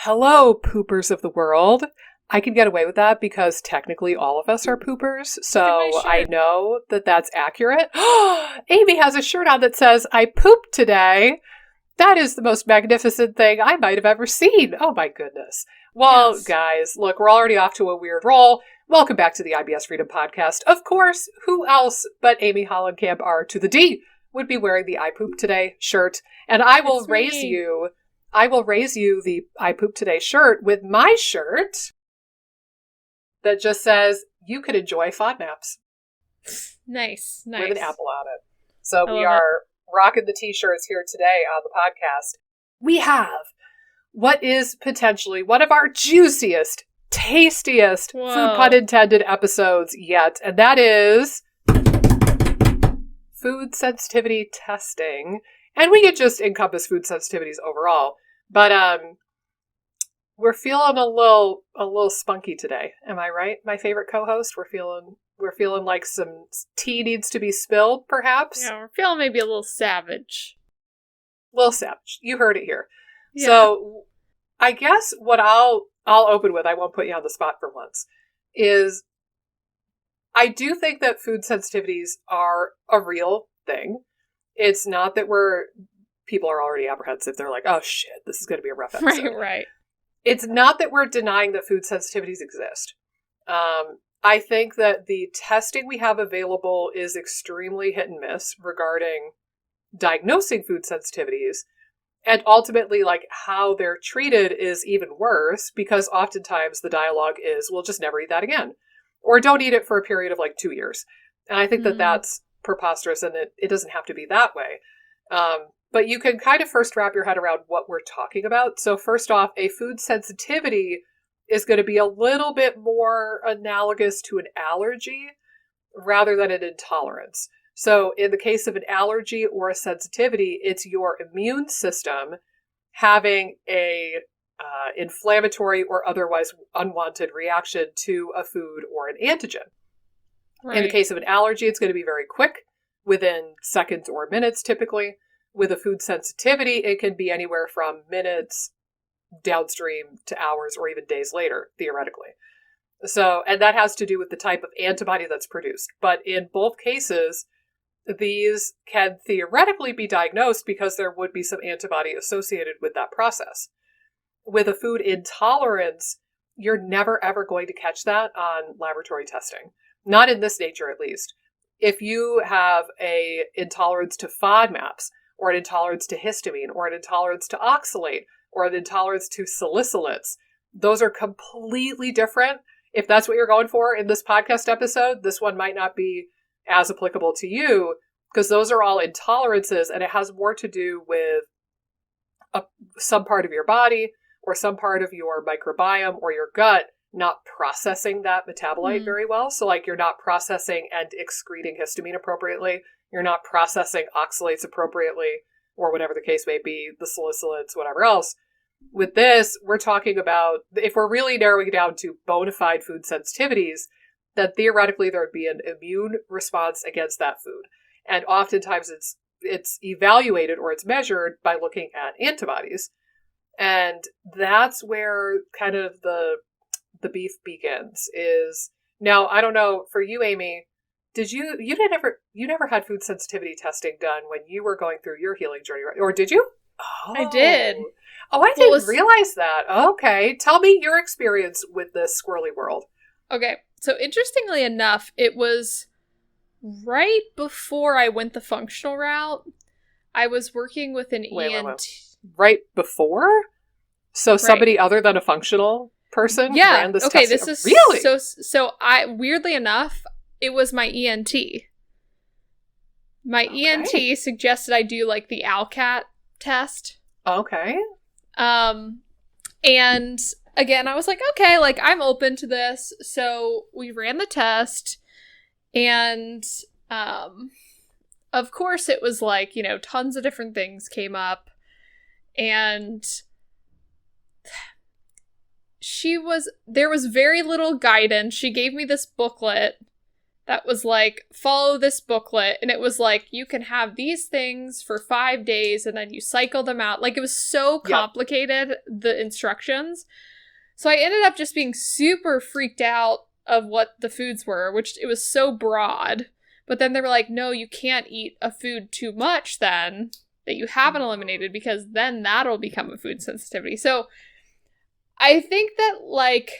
Hello, poopers of the world. I can get away with that because technically all of us are poopers, so I know that that's accurate. Amy has a shirt on that says, I pooped today. That is the most magnificent thing I might have ever seen. Oh my goodness. Well, yes. Guys, look, we're already off to a weird roll. Welcome back to the IBS Freedom Podcast. Of course, who else but Amy Hollenkamp R to the D would be wearing the I Poop Today shirt. And I will raise you the I Poop Today shirt with my shirt that just says, you could enjoy FODMAPs. Nice. With an apple on it. So we are rocking the t-shirts here today on the podcast. We have what is potentially one of our juiciest, tastiest, food pun intended episodes yet, and that is food sensitivity testing. And we could just encompass food sensitivities overall. But we're feeling a little spunky today. Am I right? My favorite co-host, we're feeling like some tea needs to be spilled, perhaps. Yeah, we're feeling maybe a little savage. You heard it here. Yeah. So I guess what I'll open with, I won't put you on the spot for once, is I do think that food sensitivities are a real thing. It's not that people are already apprehensive. They're like, oh shit, this is going to be a rough episode. Right. It's not that we're denying that food sensitivities exist. I think that the testing we have available is extremely hit and miss regarding diagnosing food sensitivities. And ultimately, like, how they're treated is even worse because oftentimes the dialogue is, we'll just never eat that again. Or don't eat it for a period of like 2 years. And I think that that's preposterous, and it doesn't have to be that way. But you can kind of first wrap your head around what we're talking about. So first off, a food sensitivity is going to be a little bit more analogous to an allergy rather than an intolerance. So in the case of an allergy or a sensitivity, it's your immune system having a inflammatory or otherwise unwanted reaction to a food or an antigen. Right. In the case of an allergy, it's going to be very quick, within seconds or minutes typically. With a food sensitivity, it can be anywhere from minutes downstream to hours or even days later, theoretically. So, and that has to do with the type of antibody that's produced. But in both cases, these can theoretically be diagnosed because there would be some antibody associated with that process. With a food intolerance, you're never ever going to catch that on laboratory testing. Not in this nature, at least. If you have an intolerance to FODMAPs, or an intolerance to histamine, or an intolerance to oxalate, or an intolerance to salicylates, those are completely different. If that's what you're going for in this podcast episode, this one might not be as applicable to you, because those are all intolerances, and it has more to do with some part of your body, or some part of your microbiome, or your gut not processing that metabolite very well. So like you're not processing and excreting histamine appropriately. You're not processing oxalates appropriately, or whatever the case may be, the salicylates, whatever else. With this, we're talking about, if we're really narrowing it down to bona fide food sensitivities, then theoretically there would be an immune response against that food. And oftentimes it's evaluated or it's measured by looking at antibodies. And that's where kind of the beef begins is, now, I don't know, for you, Amy, you never had food sensitivity testing done when you were going through your healing journey, right? Or did you? Oh. I did. Oh, I didn't realize that. Okay. Tell me your experience with this squirrely world. Okay. So interestingly enough, it was right before I went the functional route. I was working with an ENT. Wait. Right before? So somebody other than a functional person ran this testing? This is really? So I, weirdly enough, it was my ENT. My ENT suggested I do like the ALCAT test. Okay. And again, I was like, okay, like I'm open to this. So we ran the test, and of course it was like, tons of different things came up, and there was very little guidance. She gave me this booklet that was like, follow this booklet. And it was like, you can have these things for 5 days and then you cycle them out. Like, it was so complicated, the instructions. So I ended up just being super freaked out of what the foods were, which it was so broad. But then they were like, no, you can't eat a food too much then that you haven't eliminated, because then that'll become a food sensitivity. So I think that, like,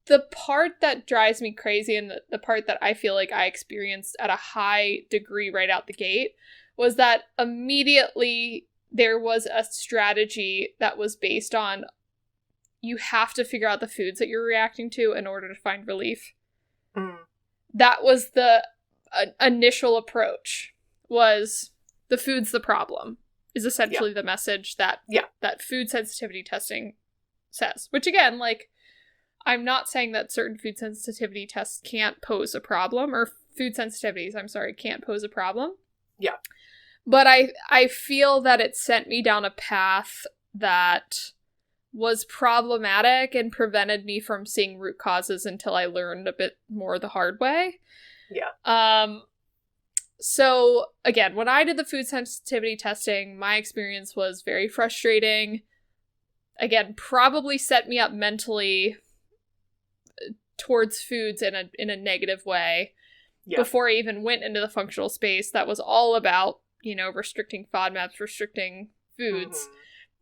the part that drives me crazy and the part that I feel like I experienced at a high degree right out the gate was that immediately there was a strategy that was based on, you have to figure out the foods that you're reacting to in order to find relief. That was the initial approach, was the food's the problem, is essentially the message that that food sensitivity testing says. Which, again, like, I'm not saying that certain food sensitivity tests can't pose a problem, or food sensitivities, I'm sorry, can't pose a problem. Yeah. But I feel that it sent me down a path that was problematic and prevented me from seeing root causes until I learned a bit more the hard way. Yeah. So, again, when I did the food sensitivity testing, my experience was very frustrating. Again, probably set me up mentally towards foods in a negative way. Before I even went into the functional space that was all about, you know, restricting FODMAPs, restricting foods.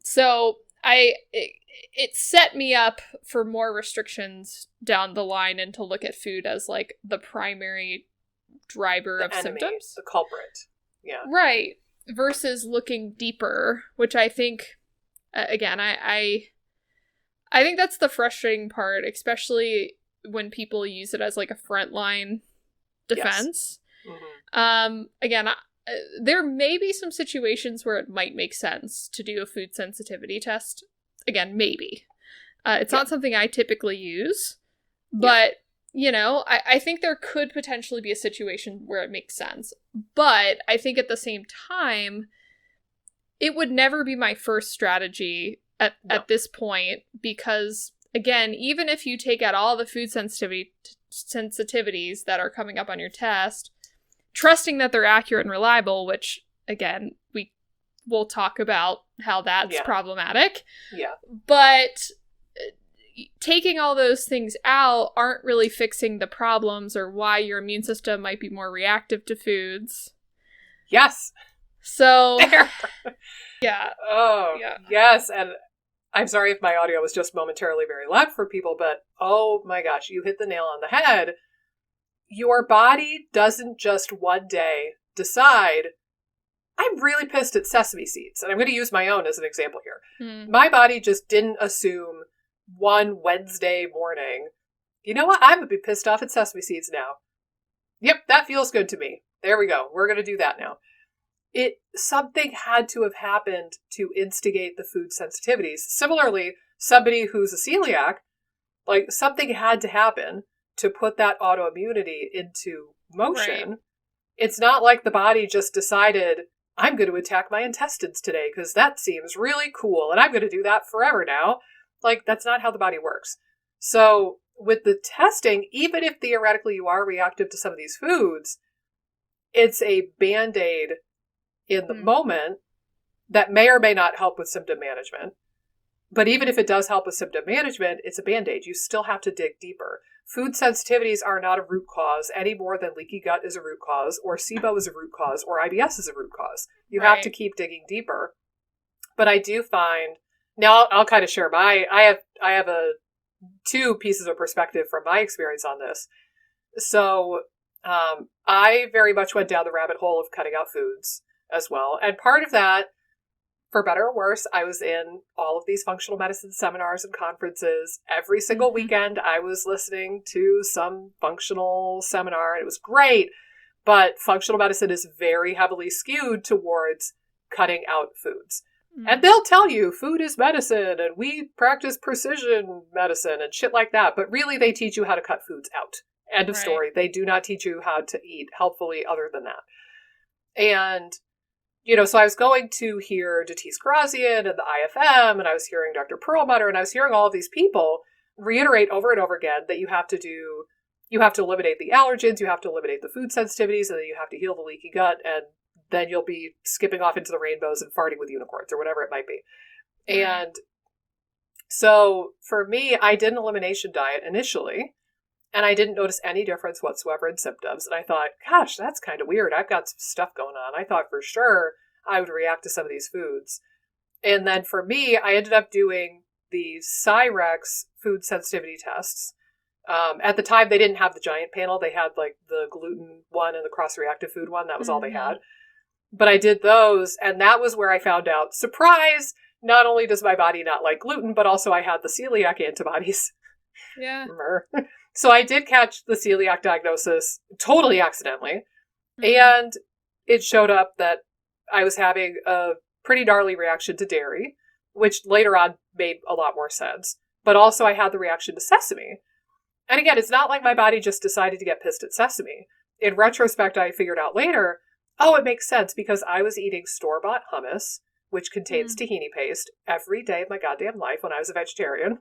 So it set me up for more restrictions down the line, and to look at food as, like, the primary driver of symptoms. The culprit. Yeah. Right. Versus looking deeper, which I think, again, I think that's the frustrating part, especially when people use it as, like, a frontline defense. Again, there may be some situations where it might make sense to do a food sensitivity test. Again, maybe. It's not something I typically use, but, you know, I think there could potentially be a situation where it makes sense. But I think at the same time, it would never be my first strategy at this point, because, again, even if you take out all the food sensitivities that are coming up on your test, trusting that they're accurate and reliable, which, again, we'll talk about how that's problematic. Yeah. But taking all those things out aren't really fixing the problems or why your immune system might be more reactive to foods. Yes. So, yeah. Oh, yeah. Yes. And I'm sorry if my audio was just momentarily very loud for people, but oh my gosh, you hit the nail on the head. Your body doesn't just one day decide, I'm really pissed at sesame seeds. And I'm going to use my own as an example here. My body just didn't assume one Wednesday morning, you know what? I'm going to be pissed off at sesame seeds now. Yep, that feels good to me. There we go. We're going to do that now. Something had to have happened to instigate the food sensitivities. Similarly, somebody who's a celiac, like, something had to happen to put that autoimmunity into motion. Right. It's not like the body just decided, I'm going to attack my intestines today because that seems really cool and I'm going to do that forever now. Like, that's not how the body works. So with the testing, even if theoretically you are reactive to some of these foods, it's a Band-Aid in the moment that may or may not help with symptom management. But even if it does help with symptom management, it's a Band-Aid. You still have to dig deeper. Food sensitivities are not a root cause any more than leaky gut is a root cause, or SIBO is a root cause, or IBS is a root cause. You have to keep digging deeper. But I do find, now I'll kind of share I have two pieces of perspective from my experience on this. So I very much went down the rabbit hole of cutting out foods as well. And part of that, for better or worse, I was in all of these functional medicine seminars and conferences. Every single weekend, I was listening to some functional seminar, and it was great. But functional medicine is very heavily skewed towards cutting out foods. And they'll tell you food is medicine, and we practice precision medicine and shit like that. But really, they teach you how to cut foods out. End of story. They do not teach you how to eat healthfully other than that. And so I was going to hear Datis Karazian and the IFM, and I was hearing Dr. Perlmutter, and I was hearing all of these people reiterate over and over again that you have to do you have to eliminate the allergens, you have to eliminate the food sensitivities, and then you have to heal the leaky gut, and then you'll be skipping off into the rainbows and farting with unicorns or whatever it might be. And so for me, I did an elimination diet initially, and I didn't notice any difference whatsoever in symptoms. And I thought, gosh, that's kind of weird. I've got some stuff going on. I thought for sure I would react to some of these foods. And then for me, I ended up doing the Cyrex food sensitivity tests. At the time, they didn't have the giant panel. They had like the gluten one and the cross-reactive food one. That was all they had. But I did those, and that was where I found out, surprise, not only does my body not like gluten, but also I had the celiac antibodies. Yeah. So I did catch the celiac diagnosis totally accidentally. And it showed up that I was having a pretty gnarly reaction to dairy, which later on made a lot more sense. But also I had the reaction to sesame. And again, it's not like my body just decided to get pissed at sesame. In retrospect, I figured out later, oh, it makes sense because I was eating store-bought hummus, which contains tahini paste, every day of my goddamn life when I was a vegetarian.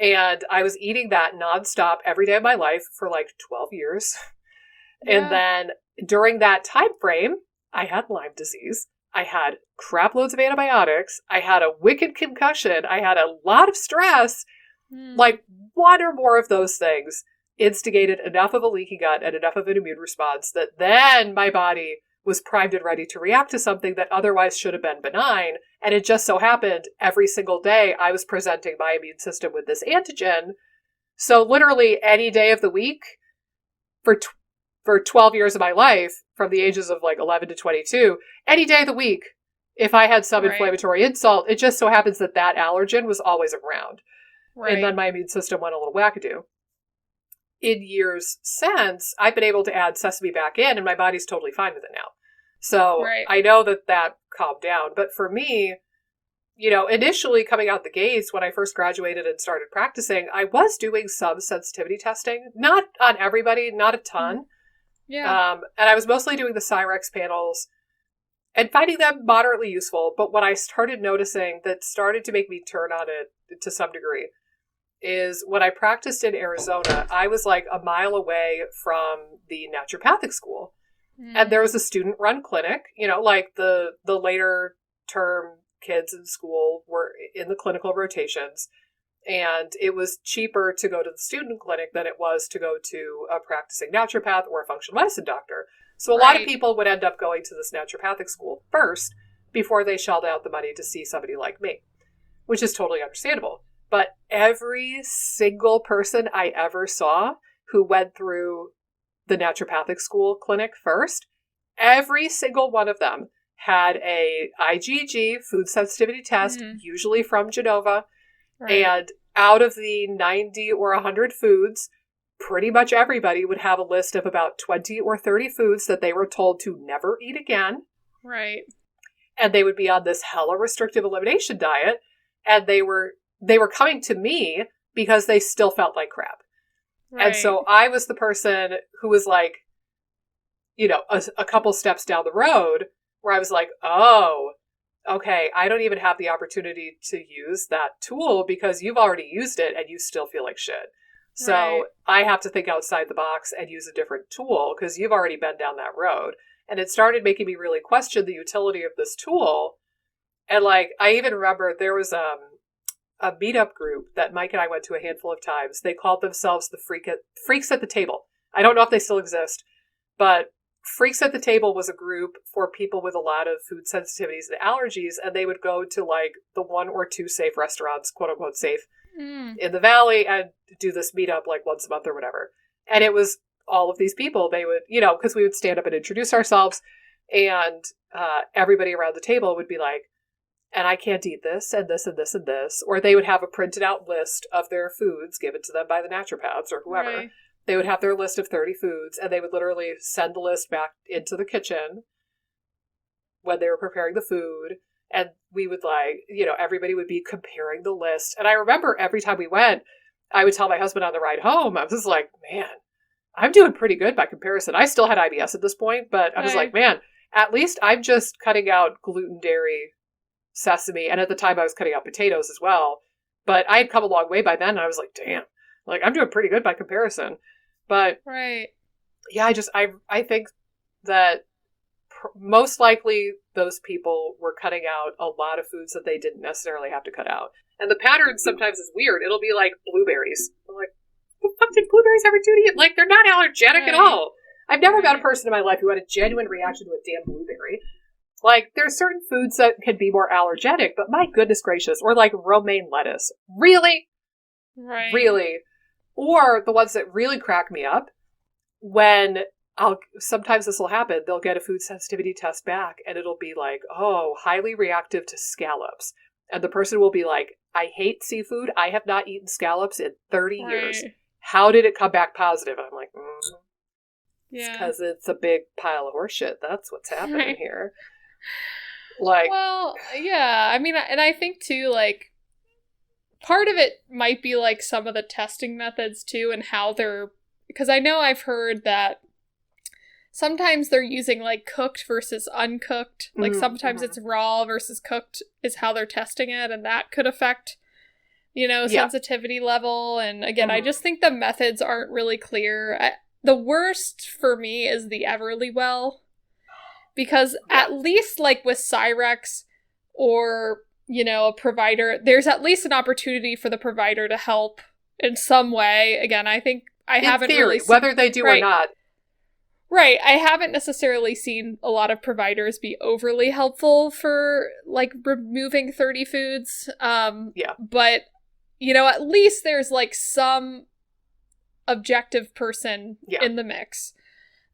And I was eating that nonstop every day of my life for like 12 years. Yeah. And then during that time frame, I had Lyme disease. I had crap loads of antibiotics. I had a wicked concussion. I had a lot of stress. Like one or more of those things instigated enough of a leaky gut and enough of an immune response that then my body was primed and ready to react to something that otherwise should have been benign. And it just so happened every single day I was presenting my immune system with this antigen. So literally any day of the week for 12 years of my life, from the ages of like 11 to 22, any day of the week, if I had some inflammatory insult, it just so happens that that allergen was always around. And then my immune system went a little wackadoo. In years since, I've been able to add sesame back in, and my body's totally fine with it now. So I know that calmed down. But for me, you know, initially coming out the gates when I first graduated and started practicing, I was doing some sensitivity testing. Not on everybody, not a ton. Yeah. And I was mostly doing the Cyrex panels and finding them moderately useful. But what I started noticing that started to make me turn on it to some degree is when I practiced in Arizona, I was like a mile away from the naturopathic school. And there was a student-run clinic, you know, like the later term kids in school were in the clinical rotations. And it was cheaper to go to the student clinic than it was to go to a practicing naturopath or a functional medicine doctor. So a lot of people would end up going to this naturopathic school first before they shelled out the money to see somebody like me, which is totally understandable. But every single person I ever saw who went through the naturopathic school clinic first, every single one of them had a IgG food sensitivity test, usually from Genova. And out of the 90 or 100 foods, pretty much everybody would have a list of about 20 or 30 foods that they were told to never eat again. And they would be on this hella restrictive elimination diet. And they were coming to me because they still felt like crap. And so I was the person who was like, you know, a couple steps down the road where I was like, oh, okay, I don't even have the opportunity to use that tool because you've already used it and you still feel like shit. So I have to think outside the box and use a different tool because you've already been down that road. And it started making me really question the utility of this tool. And like, I even remember there was a meetup group that Mike and I went to a handful of times. They called themselves the Freaks at the Table. I don't know if they still exist, but Freaks at the Table was a group for people with a lot of food sensitivities and allergies, and they would go to like the 1 or 2 safe restaurants, quote unquote safe, in the valley and do this meetup like once a month or whatever. And it was all of these people. They would, you know, because we would stand up and introduce ourselves, and everybody around the table would be like, and I can't eat this and this and this and this. Or they would have a printed out list of their foods given to them by the naturopaths or whoever. They would have their list of 30 foods, and they would literally send the list back into the kitchen when they were preparing the food. And we would like, you know, everybody would be comparing the list. And I remember every time we went, I would tell my husband on the ride home, I was like, man, I'm doing pretty good by comparison. I still had IBS at this point, but I was like, man, at least I'm just cutting out gluten, dairy, sesame, and at the time I was cutting out potatoes as well. But I had come a long way by then, and I was like, damn, like I'm doing pretty good by comparison. But Right. yeah, I think that most likely those people were cutting out a lot of foods that they didn't necessarily have to cut out. And the pattern sometimes is weird. It'll be like blueberries. I'm like, what the fuck did blueberries ever do to you? Like, they're not allergenic at all. I've never met a person in my life who had a genuine reaction to a damn blueberry. Like, there's certain foods that can be more allergenic, but my goodness gracious. Or like romaine lettuce. Really? Right. Really? Or the ones that really crack me up, when sometimes this will happen, they'll get a food sensitivity test back and it'll be like, oh, highly reactive to scallops. And the person will be like, I hate seafood. I have not eaten scallops in 30 years. How did it come back positive? I'm like, it's because it's a big pile of horseshit. That's what's happening here. Like, well, yeah. I mean, and I think too, like, part of it might be like some of the testing methods too, and how they're, because I know I've heard that sometimes they're using like cooked versus uncooked. Like sometimes it's raw versus cooked is how they're testing it, and that could affect, sensitivity level. And again, I just think the methods aren't really clear. The worst for me is the Everlywell, because at least like with Cyrex or, a provider, there's at least an opportunity for the provider to help in some way. Again, I think I haven't really seen, whether they do or not. Right. I haven't necessarily seen a lot of providers be overly helpful for like removing 30 foods. But, at least there's like some objective person in the mix.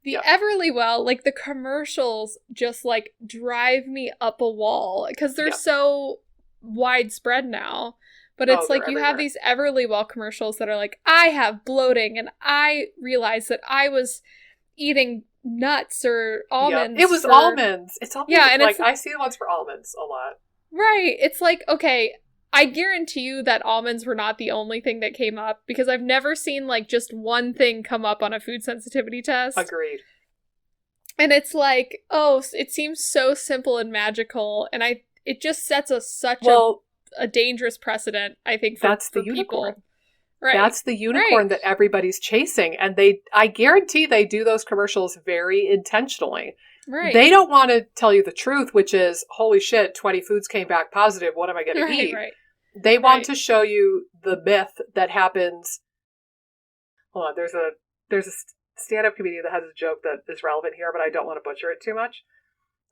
The Everlywell, like the commercials just like drive me up a wall because they're so widespread now. But it's like you have these Everlywell commercials that are like, I have bloating and I realized that I was eating nuts or almonds. It was almonds. It's almonds. Yeah, and like I see the ones for almonds a lot. Right. It's like, okay, I guarantee you that almonds were not the only thing that came up, because I've never seen like just one thing come up on a food sensitivity test. Agreed. And it's like, oh, it seems so simple and magical, and it just sets such a dangerous precedent, I think, for the people. Unicorn. Right. That's the unicorn that everybody's chasing, and I guarantee they do those commercials very intentionally. Right. They don't want to tell you the truth, which is, holy shit, 20 foods came back positive. What am I going to eat? Right. They want to show you the myth that happens. Hold on, there's a stand-up comedian that has a joke that is relevant here, but I don't want to butcher it too much.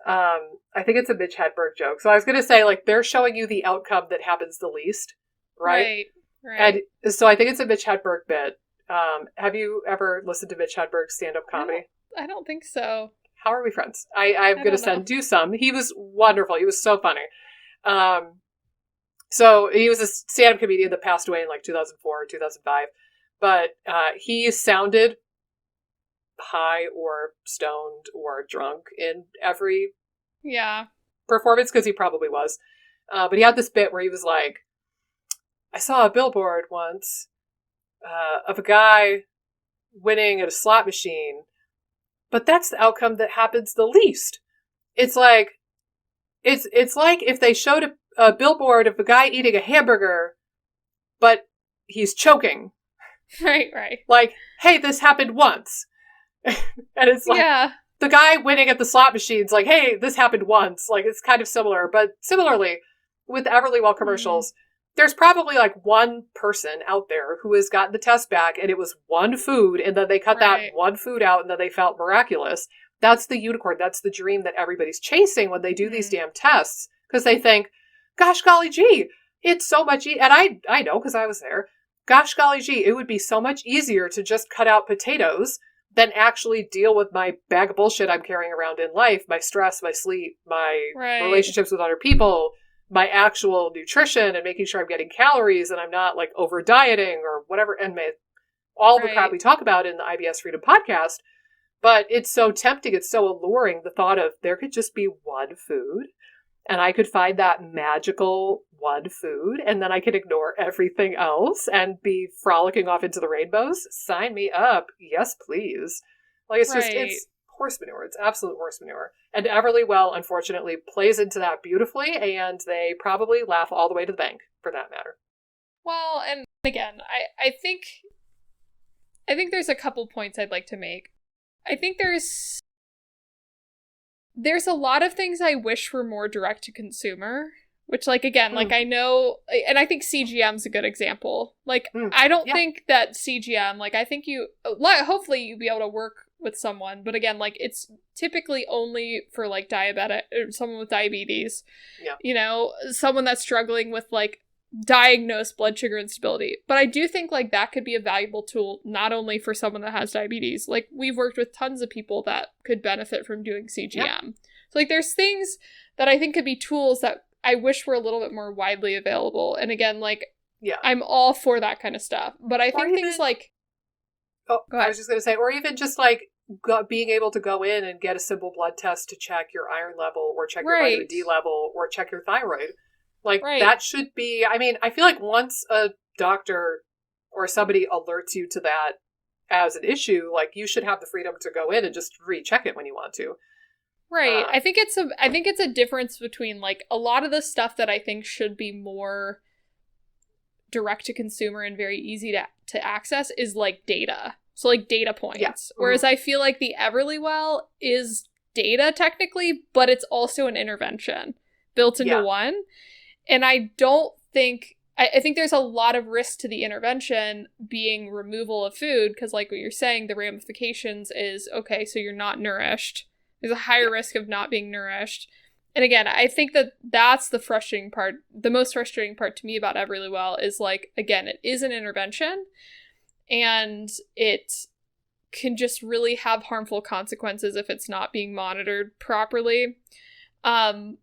I think it's a Mitch Hedberg joke. So I was going to say, like, they're showing you the outcome that happens the least, right? Right. And so I think it's a Mitch Hedberg bit. Have you ever listened to Mitch Hedberg's stand-up comedy? I don't think so. How are we friends? I'm going to do some. He was wonderful. He was so funny. So he was a stand-up comedian that passed away in like 2004 or 2005. But he sounded high or stoned or drunk in every performance, because he probably was. But he had this bit where he was like, I saw a billboard once of a guy winning at a slot machine, but that's the outcome that happens the least. It's like it's like if they showed a billboard of a guy eating a hamburger, but he's choking. Right. Like, hey, this happened once. And it's like the guy winning at the slot machine's like, hey, this happened once. Like, it's kind of similar. But similarly, with Everlywell commercials, there's probably like one person out there who has gotten the test back and it was one food, and then they cut that one food out and then they felt miraculous. That's the unicorn. That's the dream that everybody's chasing when they do these damn tests, because they think, gosh golly gee, it's so much and I know, because I was there. Gosh golly gee, it would be so much easier to just cut out potatoes than actually deal with my bag of bullshit I'm carrying around in life, my stress, my sleep, my relationships with other people, my actual nutrition, and making sure I'm getting calories and I'm not like over dieting or whatever, and all the crap we talk about in the IBS Freedom podcast. But it's so tempting, it's so alluring, the thought of there could just be one food, and I could find that magical one food, and then I could ignore everything else and be frolicking off into the rainbows. Sign me up. Yes, please. Like, it's just, it's horse manure. It's absolute horse manure. And Everlywell, unfortunately, plays into that beautifully, and they probably laugh all the way to the bank, for that matter. Well, and again, I think I think there's a couple points I'd like to make. I think there's a lot of things I wish were more direct to consumer, which, like, again, like, I know, and I think CGM's a good example. Like, I don't think that CGM, like, I think hopefully you'll be able to work with someone, but again, like, it's typically only for, like, diabetic, or someone with diabetes, you know, someone that's struggling with, like, diagnosed blood sugar instability. But I do think, like, that could be a valuable tool, not only for someone that has diabetes. Like, we've worked with tons of people that could benefit from doing CGM. So, like, there's things that I think could be tools that I wish were a little bit more widely available. And again, like, I'm all for that kind of stuff. But I think things like... I was just going to say, or even just, like, being able to go in and get a simple blood test to check your iron level, or check your vitamin D level, or check your thyroid. Like, that should be... I mean, I feel like once a doctor or somebody alerts you to that as an issue, like, you should have the freedom to go in and just recheck it when you want to. Right. I think it's a difference between, like, a lot of the stuff that I think should be more direct to consumer and very easy to access is, like, data. So, like, data points. Yeah. Whereas I feel like the Everlywell is data technically, but it's also an intervention built into one. And I don't think... I think there's a lot of risk to the intervention being removal of food, because, like what you're saying, the ramifications is, okay, so you're not nourished. There's a higher risk of not being nourished. And again, I think that that's the frustrating part. The most frustrating part to me about Everlywell is, like, again, it is an intervention, and it can just really have harmful consequences if it's not being monitored properly. And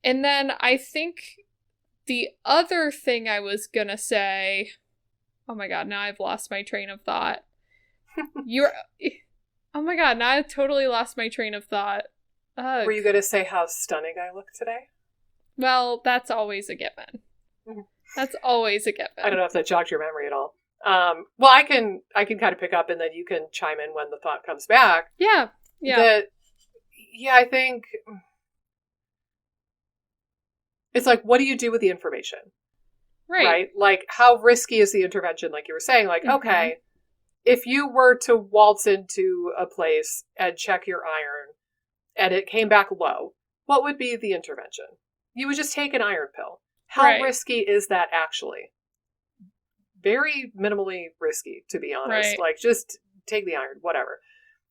then I think the other thing I was gonna say... Oh my god, now I've lost my train of thought. Oh my god, now I've totally lost my train of thought. Ugh. Were you going to say how stunning I look today? Well, that's always a given. That's always a given. I don't know if that jogged your memory at all. Well, I can kind of pick up, and then you can chime in when the thought comes back. Yeah. I think it's like, what do you do with the information? Right? Like, how risky is the intervention? Like you were saying, like, okay, if you were to waltz into a place and check your iron and it came back low, what would be the intervention? You would just take an iron pill. How risky is that actually? Very minimally risky, to be honest. Right. Like, just take the iron, whatever.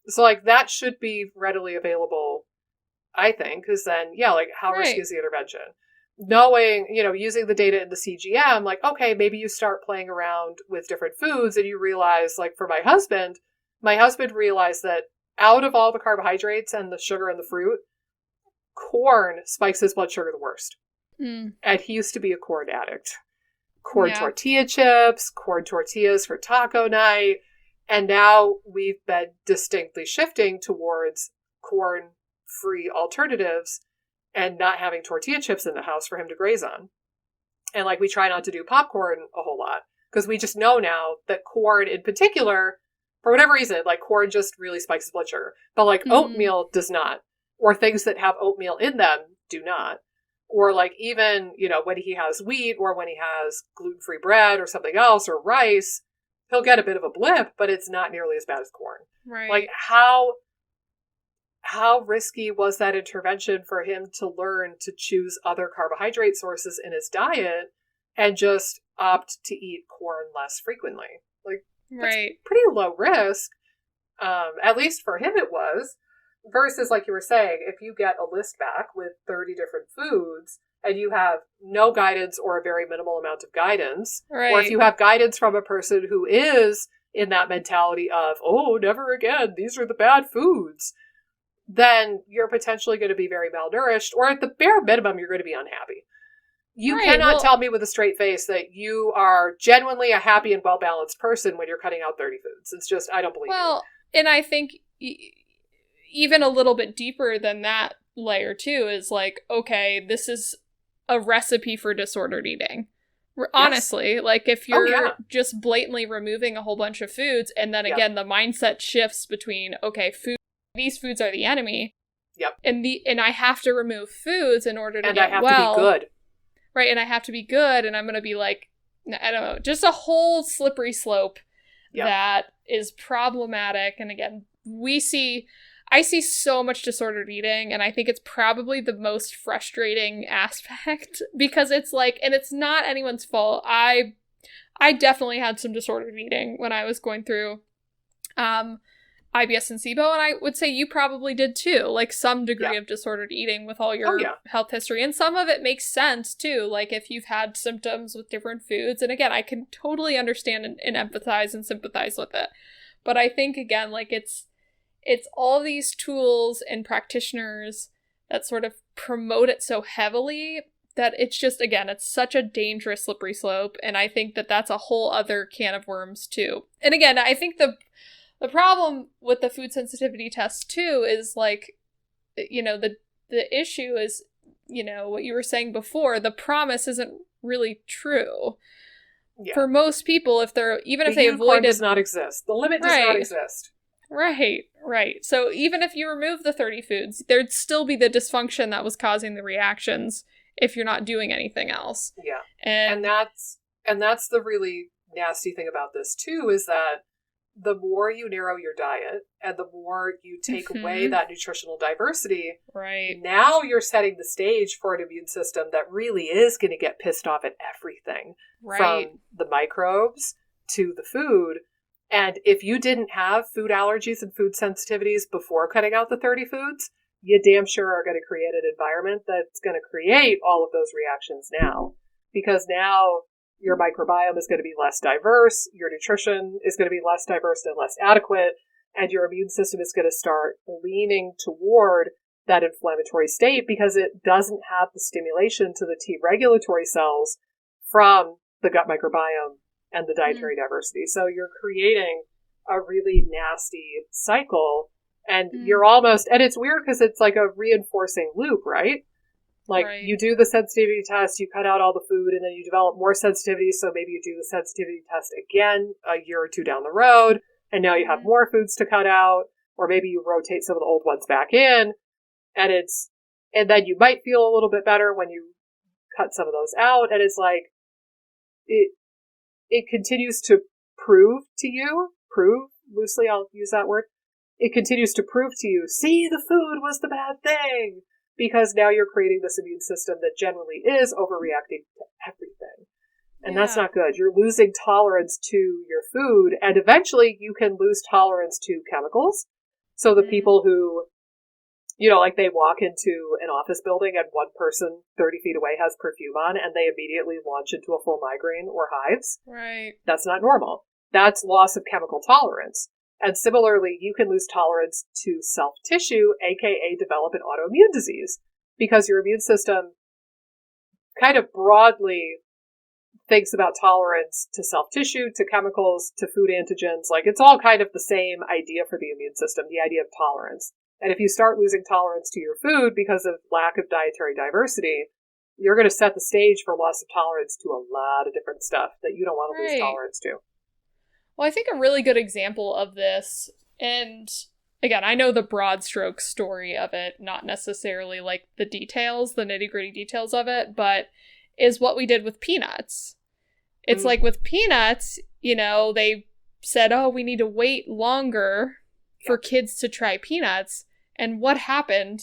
So, like, that should be readily available, I think, because then, like, how risky is the intervention? Knowing, using the data in the CGM, like, okay, maybe you start playing around with different foods and you realize, like, for my husband realized that out of all the carbohydrates and the sugar and the fruit, corn spikes his blood sugar the worst. And he used to be a corn addict. Corn tortilla chips, corn tortillas for taco night. And now we've been distinctly shifting towards corn-free alternatives and not having tortilla chips in the house for him to graze on. And, like, we try not to do popcorn a whole lot, because we just know now that corn in particular, for whatever reason, like, corn just really spikes his blood sugar. But, like, oatmeal does not. Or things that have oatmeal in them do not. Or, like, even, when he has wheat, or when he has gluten-free bread or something else, or rice, he'll get a bit of a blip, but it's not nearly as bad as corn. Right. Like, how risky was that intervention for him to learn to choose other carbohydrate sources in his diet and just opt to eat corn less frequently? Like, that's pretty low risk. At least for him it was. Versus, like you were saying, if you get a list back with 30 different foods and you have no guidance or a very minimal amount of guidance, or if you have guidance from a person who is in that mentality of, oh, never again, these are the bad foods, then you're potentially going to be very malnourished, or at the bare minimum, you're going to be unhappy. You cannot tell me with a straight face that you are genuinely a happy and well-balanced person when you're cutting out 30 foods. It's just, I don't believe you. And I think even a little bit deeper than that layer, too, is like, okay, this is a recipe for disordered eating. Honestly, like, if you're just blatantly removing a whole bunch of foods, and then again, the mindset shifts between, okay, these foods are the enemy. Yep. And I have to remove foods in order to get well. And I have to be good. Right, and I have to be good, and I'm going to be like, I don't know, just a whole slippery slope that is problematic. And again, I see so much disordered eating, and I think it's probably the most frustrating aspect because it's like, and it's not anyone's fault. I definitely had some disordered eating when I was going through IBS and SIBO, and I would say you probably did too, like some degree of disordered eating with all your health history. And some of it makes sense too, like if you've had symptoms with different foods. And again, I can totally understand and empathize and sympathize with it. But I think, again, like it's all these tools and practitioners that sort of promote it so heavily that it's just, again, it's such a dangerous slippery slope. And I think that that's a whole other can of worms too. And again, I think the problem with the food sensitivity test too is like, you know, the issue is, you know, what you were saying before, the promise isn't really true. Yeah. For most people, if they're, even if they avoided... does not exist. The limit does not exist. Right. So even if you remove the 30 foods, there'd still be the dysfunction that was causing the reactions if you're not doing anything else. Yeah. And that's the really nasty thing about this too, is that the more you narrow your diet and the more you take away that nutritional diversity, now you're setting the stage for an immune system that really is going to get pissed off at everything, from the microbes to the food. And if you didn't have food allergies and food sensitivities before cutting out the 30 foods, you damn sure are going to create an environment that's going to create all of those reactions now. Because now your microbiome is going to be less diverse, your nutrition is going to be less diverse and less adequate, and your immune system is going to start leaning toward that inflammatory state because it doesn't have the stimulation to the T regulatory cells from the gut microbiome and the dietary diversity. So you're creating a really nasty cycle, and you're almost, and it's weird because it's like a reinforcing loop, right? Like you do the sensitivity test, you cut out all the food, and then you develop more sensitivity. So maybe you do the sensitivity test again a year or two down the road, and now you have more foods to cut out, or maybe you rotate some of the old ones back in, and then you might feel a little bit better when you cut some of those out, and it's like it continues to prove to you, loosely, I'll use that word. It continues to prove to you, see, the food was the bad thing. Because now you're creating this immune system that generally is overreacting to everything. And that's not good. You're losing tolerance to your food, and eventually you can lose tolerance to chemicals. So the people who, you know, like they walk into an office building and one person 30 feet away has perfume on and they immediately launch into a full migraine or hives. Right. That's not normal. That's loss of chemical tolerance. And similarly, you can lose tolerance to self-tissue, aka develop an autoimmune disease, because your immune system kind of broadly thinks about tolerance to self-tissue, to chemicals, to food antigens. Like, it's all kind of the same idea for the immune system, the idea of tolerance. And if you start losing tolerance to your food because of lack of dietary diversity, you're going to set the stage for loss of tolerance to a lot of different stuff that you don't want to lose tolerance to. Well, I think a really good example of this, and again, I know the broad stroke story of it, not necessarily like the details, the nitty-gritty details of it, but is what we did with peanuts. It's like with peanuts, you know, they said, oh, we need to wait longer for kids to try peanuts. And what happened?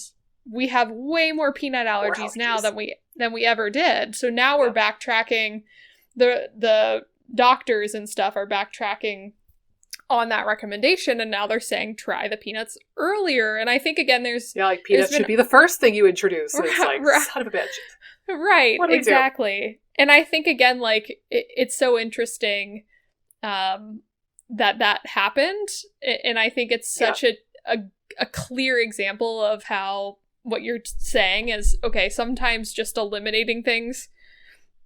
We have way more peanut allergies now than we ever did. So now we're backtracking. The doctors and stuff are backtracking on that recommendation, and now they're saying try the peanuts earlier. And I think, again, like peanuts should be the first thing you introduce. So it's like, son of a bitch. Right, exactly. And I think, again, like, it's so interesting that happened. And I think it's such a clear example of how what you're saying is, okay, sometimes just eliminating things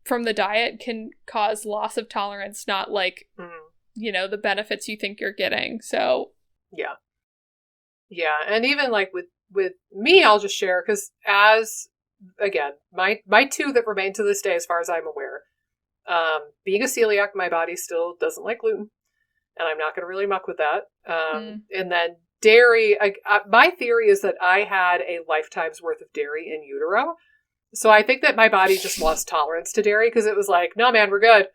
from the diet can cause loss of tolerance, not like, you know, the benefits you think you're getting. So yeah. And even like with me, I'll just share, because again, my two that remain to this day, as far as I'm aware, being a celiac, my body still doesn't like gluten, and I'm not going to really muck with that. And then dairy, my theory is that I had a lifetime's worth of dairy in utero. So I think that my body just lost tolerance to dairy, because it was like, no, man, we're good.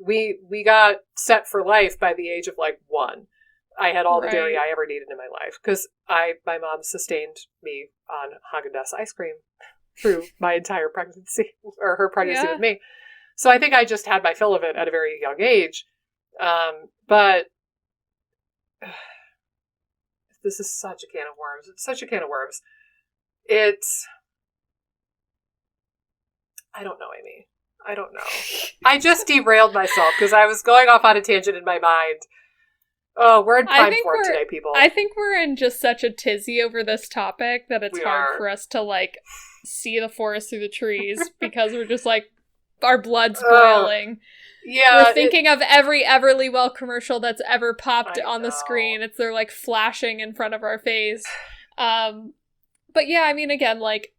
we got set for life by the age of like 1. I had all the dairy Right. I ever needed in my life because my mom sustained me on Haagen-Dazs ice cream through my entire pregnancy, or her pregnancy Yeah. with me. So I think I just had my fill of it at a very young age. But this is such a can of worms. It's such a can of worms. I don't know, Amy. I don't know. I just derailed myself because I was going off on a tangent in my mind. Oh, we're in prime form today, people. I think we're in just such a tizzy over this topic that it's hard for us to, like, see the forest through the trees because we're just, like, our blood's boiling. Yeah. We're thinking of every Everlywell commercial that's ever popped on the screen. They're, like, flashing in front of our face. But yeah, I mean, again, like,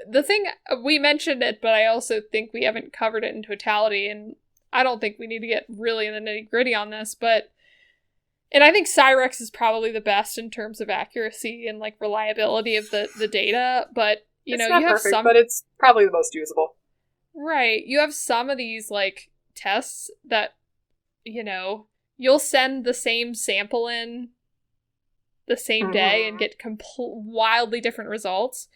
the thing, we mentioned it, but I also think we haven't covered it in totality, and I don't think we need to get really in the nitty-gritty on this, and I think Cyrex is probably the best in terms of accuracy and, like, reliability of the data, but, you know, you have perfect, but it's probably the most usable. Right. You have some of these, like, tests that, you know, you'll send the same sample in the same day and get wildly different results.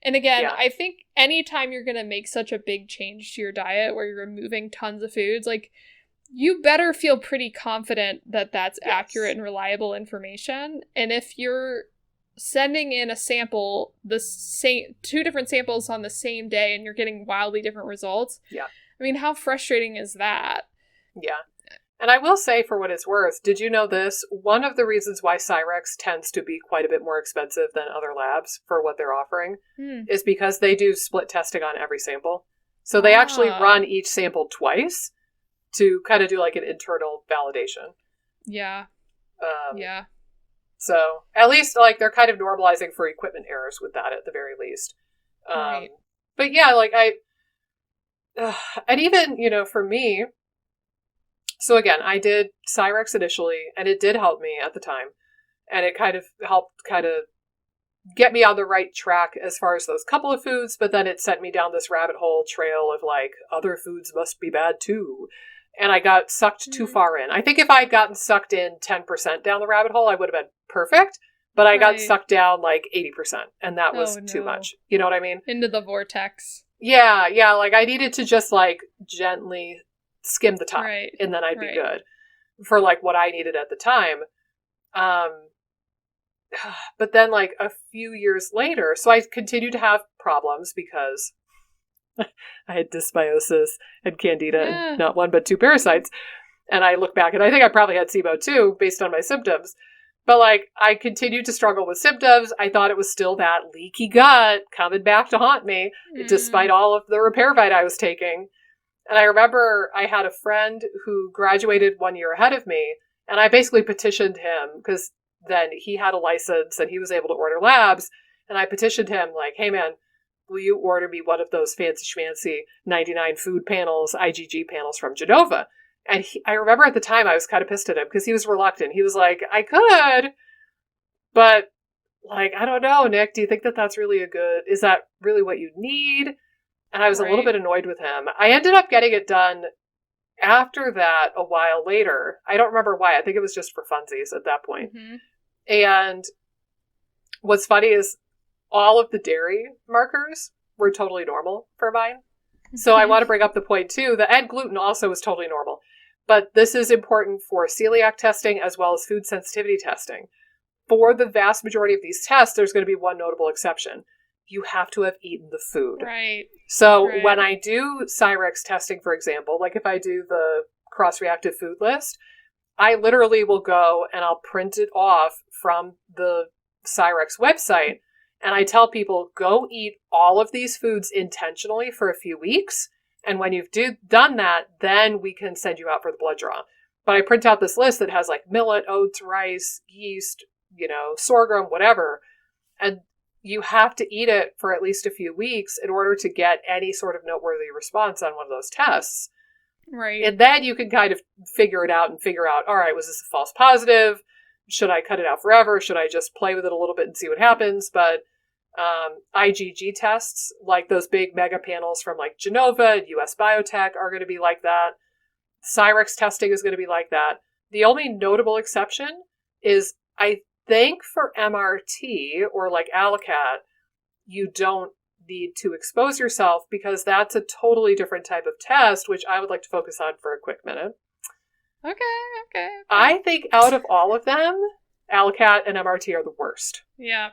And again, I think anytime you're going to make such a big change to your diet where you're removing tons of foods, like, you better feel pretty confident that that's accurate and reliable information. And if you're sending in a sample, the same 2 different samples on the same day, and you're getting wildly different results, I mean, how frustrating is that? Yeah. And I will say, for what it's worth, did you know this? One of the reasons why Cyrex tends to be quite a bit more expensive than other labs for what they're offering is because they do split testing on every sample. So they actually run each sample twice to kind of do like an internal validation. Yeah. Yeah. So at least, like, they're kind of normalizing for equipment errors with that at the very least. Right. But yeah, like and even, you know, for me, so again, I did Cyrex initially, and it did help me at the time. And it kind of helped get me on the right track as far as those couple of foods, but then it sent me down this rabbit hole trail of, like, other foods must be bad too. And I got sucked too far in. I think if I had gotten sucked in 10% down the rabbit hole, I would have been perfect. But I got sucked down like 80%, and that was too much. You know what I mean? Into the vortex. Yeah, like I needed to just, like, gently skim the top, and then I'd be good for, like, what I needed at the time. But then, like, a few years later, so I continued to have problems because I had dysbiosis and candida and not 1 but 2 parasites. And I look back and I think I probably had SIBO too, based on my symptoms. But, like, I continued to struggle with symptoms. I thought it was still that leaky gut coming back to haunt me, despite all of the Repairvite I was taking. And I remember I had a friend who graduated 1 year ahead of me, and I basically petitioned him, because then he had a license and he was able to order labs, and I petitioned him, like, hey man, will you order me one of those fancy schmancy 99 food panels, IgG panels from Genova? And I remember at the time I was kind of pissed at him because he was reluctant. He was like, I could, but, like, I don't know, Nick, do you think that that's really is that really what you need? And I was a little bit annoyed with him. I ended up getting it done after that a while later. I don't remember why. I think it was just for funsies at that point. And what's funny is all of the dairy markers were totally normal for mine. So I want to bring up the point too, and gluten also was totally normal. But this is important for celiac testing as well as food sensitivity testing. For the vast majority of these tests, there's going to be one notable exception. You have to have eaten the food. So when I do Cyrex testing, for example, like if I do the cross-reactive food list, I literally will go and I'll print it off from the Cyrex website, and I tell people, go eat all of these foods intentionally for a few weeks, and when you've done that, then we can send you out for the blood draw. But I print out this list that has, like, millet, oats, rice, yeast, you know, sorghum, whatever, and you have to eat it for at least a few weeks in order to get any sort of noteworthy response on one of those tests. And then you can kind of figure it out and figure out, all right, was this a false positive? Should I cut it out forever? Should I just play with it a little bit and see what happens? But IgG tests, like those big mega panels from, like, Genova and US Biotech, are going to be like that. Cyrex testing is going to be like that. The only notable exception is, I think for MRT or like ALICAT, you don't need to expose yourself because that's a totally different type of test, which I would like to focus on for a quick minute. Okay. I think out of all of them, ALICAT and MRT are the worst. Yeah.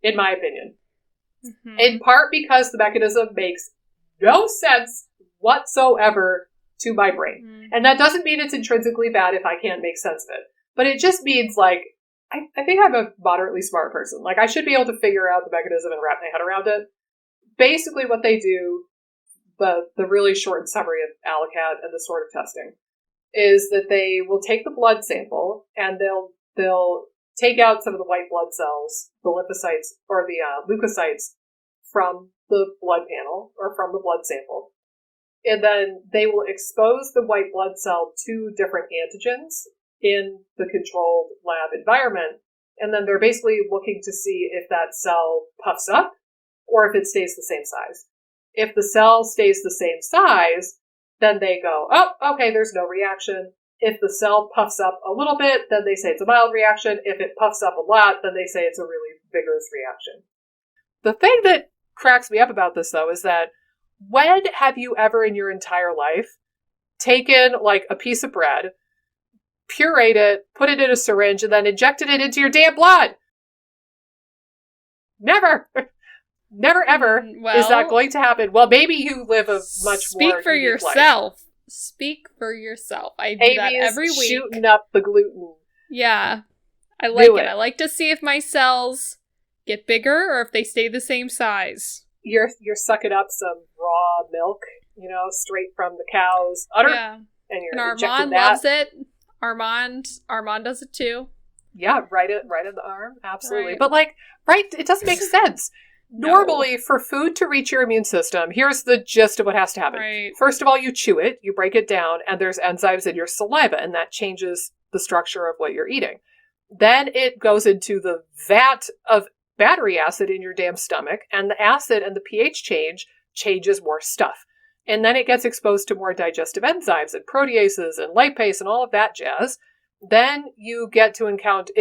In my opinion. Mm-hmm. In part because the mechanism makes no sense whatsoever to my brain. Mm-hmm. And that doesn't mean it's intrinsically bad if I can't make sense of it. But it just means, like, I think I'm a moderately smart person. Like, I should be able to figure out the mechanism and wrap my head around it. Basically what they do, the really short summary of ALICAT and the sort of testing, is that they will take the blood sample and they'll take out some of the white blood cells, the lymphocytes or the leukocytes from the blood panel or from the blood sample. And then they will expose the white blood cell to different antigens in the controlled lab environment. And then they're basically looking to see if that cell puffs up or if it stays the same size. If the cell stays the same size, then they go, oh, okay, there's no reaction. If the cell puffs up a little bit, then they say it's a mild reaction. If it puffs up a lot, then they say it's a really vigorous reaction. The thing that cracks me up about this, though, is that when have you ever in your entire life taken, like, a piece of bread, pureed it, put it in a syringe, and then injected it into your damn blood? Never. Never, ever is that going to happen. Well, maybe you live a much more Speak for yourself. Life. Speak for yourself. I do that every week. Shooting up the gluten. Yeah. I like it. I like to see if my cells get bigger or if they stay the same size. You're sucking up some raw milk, straight from the cow's udder. Yeah. And Armand loves it. Armand does it too. Yeah, right in the arm. Absolutely. Right. But it doesn't make sense. Normally, for food to reach your immune system, here's the gist of what has to happen. Right. First of all, you chew it, you break it down, and there's enzymes in your saliva, and that changes the structure of what you're eating. Then it goes into the vat of battery acid in your damn stomach, and the acid and the pH changes more stuff. And then it gets exposed to more digestive enzymes and proteases and lipase and all of that jazz. Then it gets to encounter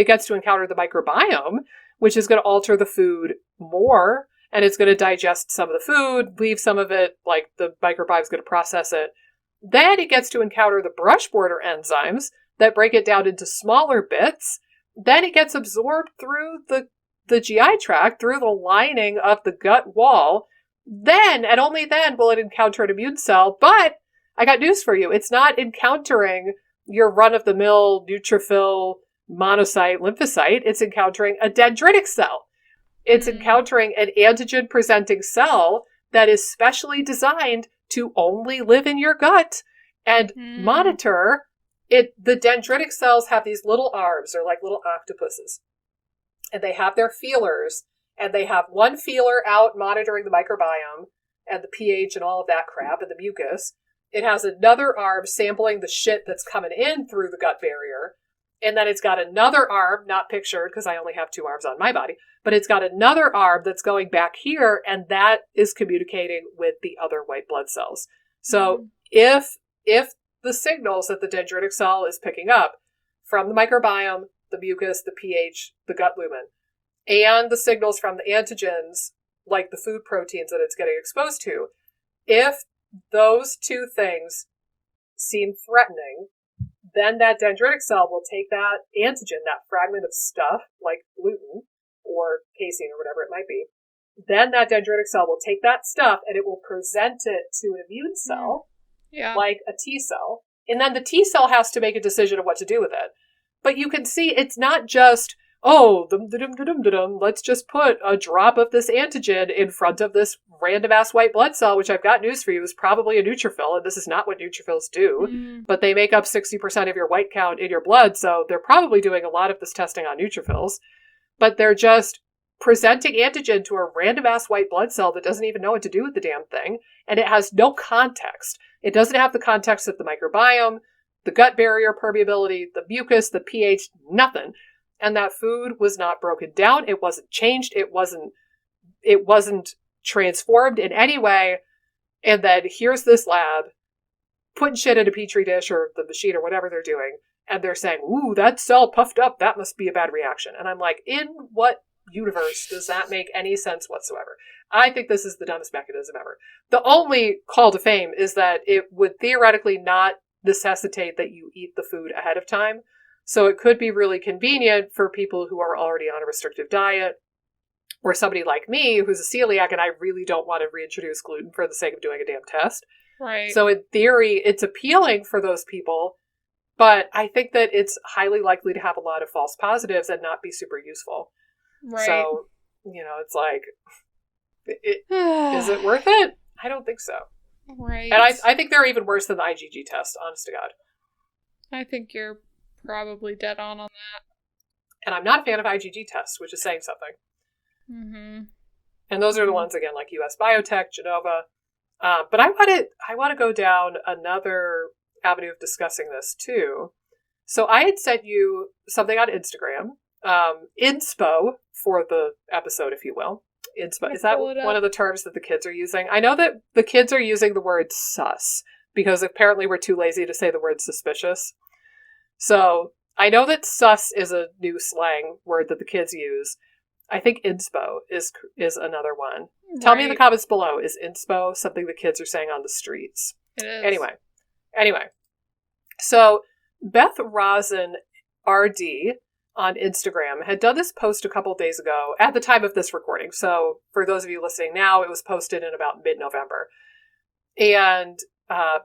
the microbiome, which is going to alter the food more, and it's going to digest some of the food, leave some of it, like the microbiome is going to process it. Then it gets to encounter the brush border enzymes that break it down into smaller bits. Then it gets absorbed through the GI tract, through the lining of the gut wall. Then, and only then, will it encounter an immune cell. But I got news for you. It's not encountering your run-of-the-mill neutrophil monocyte lymphocyte. It's encountering a dendritic cell. It's encountering an antigen-presenting cell that is specially designed to only live in your gut and monitor it. The dendritic cells have these little arms. They're like little octopuses. And they have their feelers. And they have one feeler out monitoring the microbiome and the pH and all of that crap and the mucus. It has another arm sampling the shit that's coming in through the gut barrier. And then it's got another arm, not pictured because I only have two arms on my body, but it's got another arm that's going back here, and that is communicating with the other white blood cells. So if the signals that the dendritic cell is picking up from the microbiome, the mucus, the pH, the gut lumen, and the signals from the antigens, like the food proteins that it's getting exposed to, if those two things seem threatening, then that dendritic cell will take that antigen, that fragment of stuff, like gluten or casein or whatever it might be. Then that dendritic cell will take that stuff and it will present it to an immune cell, like a T cell. And then the T cell has to make a decision of what to do with it. But you can see it's not just, let's just put a drop of this antigen in front of this random-ass white blood cell, which I've got news for you is probably a neutrophil, and this is not what neutrophils do, but they make up 60% of your white count in your blood, so they're probably doing a lot of this testing on neutrophils, but they're just presenting antigen to a random-ass white blood cell that doesn't even know what to do with the damn thing, and it has no context. It doesn't have the context of the microbiome, the gut barrier permeability, the mucus, the pH, nothing. And that food was not broken down. It wasn't changed. It wasn't transformed in any way. And then here's this lab putting shit in a petri dish or the machine or whatever they're doing, and they're saying, ooh, that cell puffed up, that must be a bad reaction. And I'm like, in what universe does that make any sense whatsoever? I think this is the dumbest mechanism ever. The only call to fame is that it would theoretically not necessitate that you eat the food ahead of time. So it could be really convenient for people who are already on a restrictive diet, or somebody like me who's a celiac and I really don't want to reintroduce gluten for the sake of doing a damn test. Right. So in theory, it's appealing for those people, but I think that it's highly likely to have a lot of false positives and not be super useful. Right. So, it's like, is it worth it? I don't think so. Right. And I think they're even worse than the IgG test, honest to God. I think you're probably dead on that. And I'm not a fan of IgG tests, which is saying something. Mm-hmm. And those are the ones, again, like US Biotech, Genova. But I want to go down another avenue of discussing this, too. So I had sent you something on Instagram, inspo for the episode, if you will. Inspo. Is that one of the terms that the kids are using? I know that the kids are using the word sus, because apparently we're too lazy to say the word suspicious. So I know that sus is a new slang word that the kids use. I think inspo is another one. Right. Tell me in the comments below, is inspo something the kids are saying on the streets? It is. Anyway. So Beth Rosen RD on Instagram had done this post a couple days ago at the time of this recording. So for those of you listening now, it was posted in about mid-November. And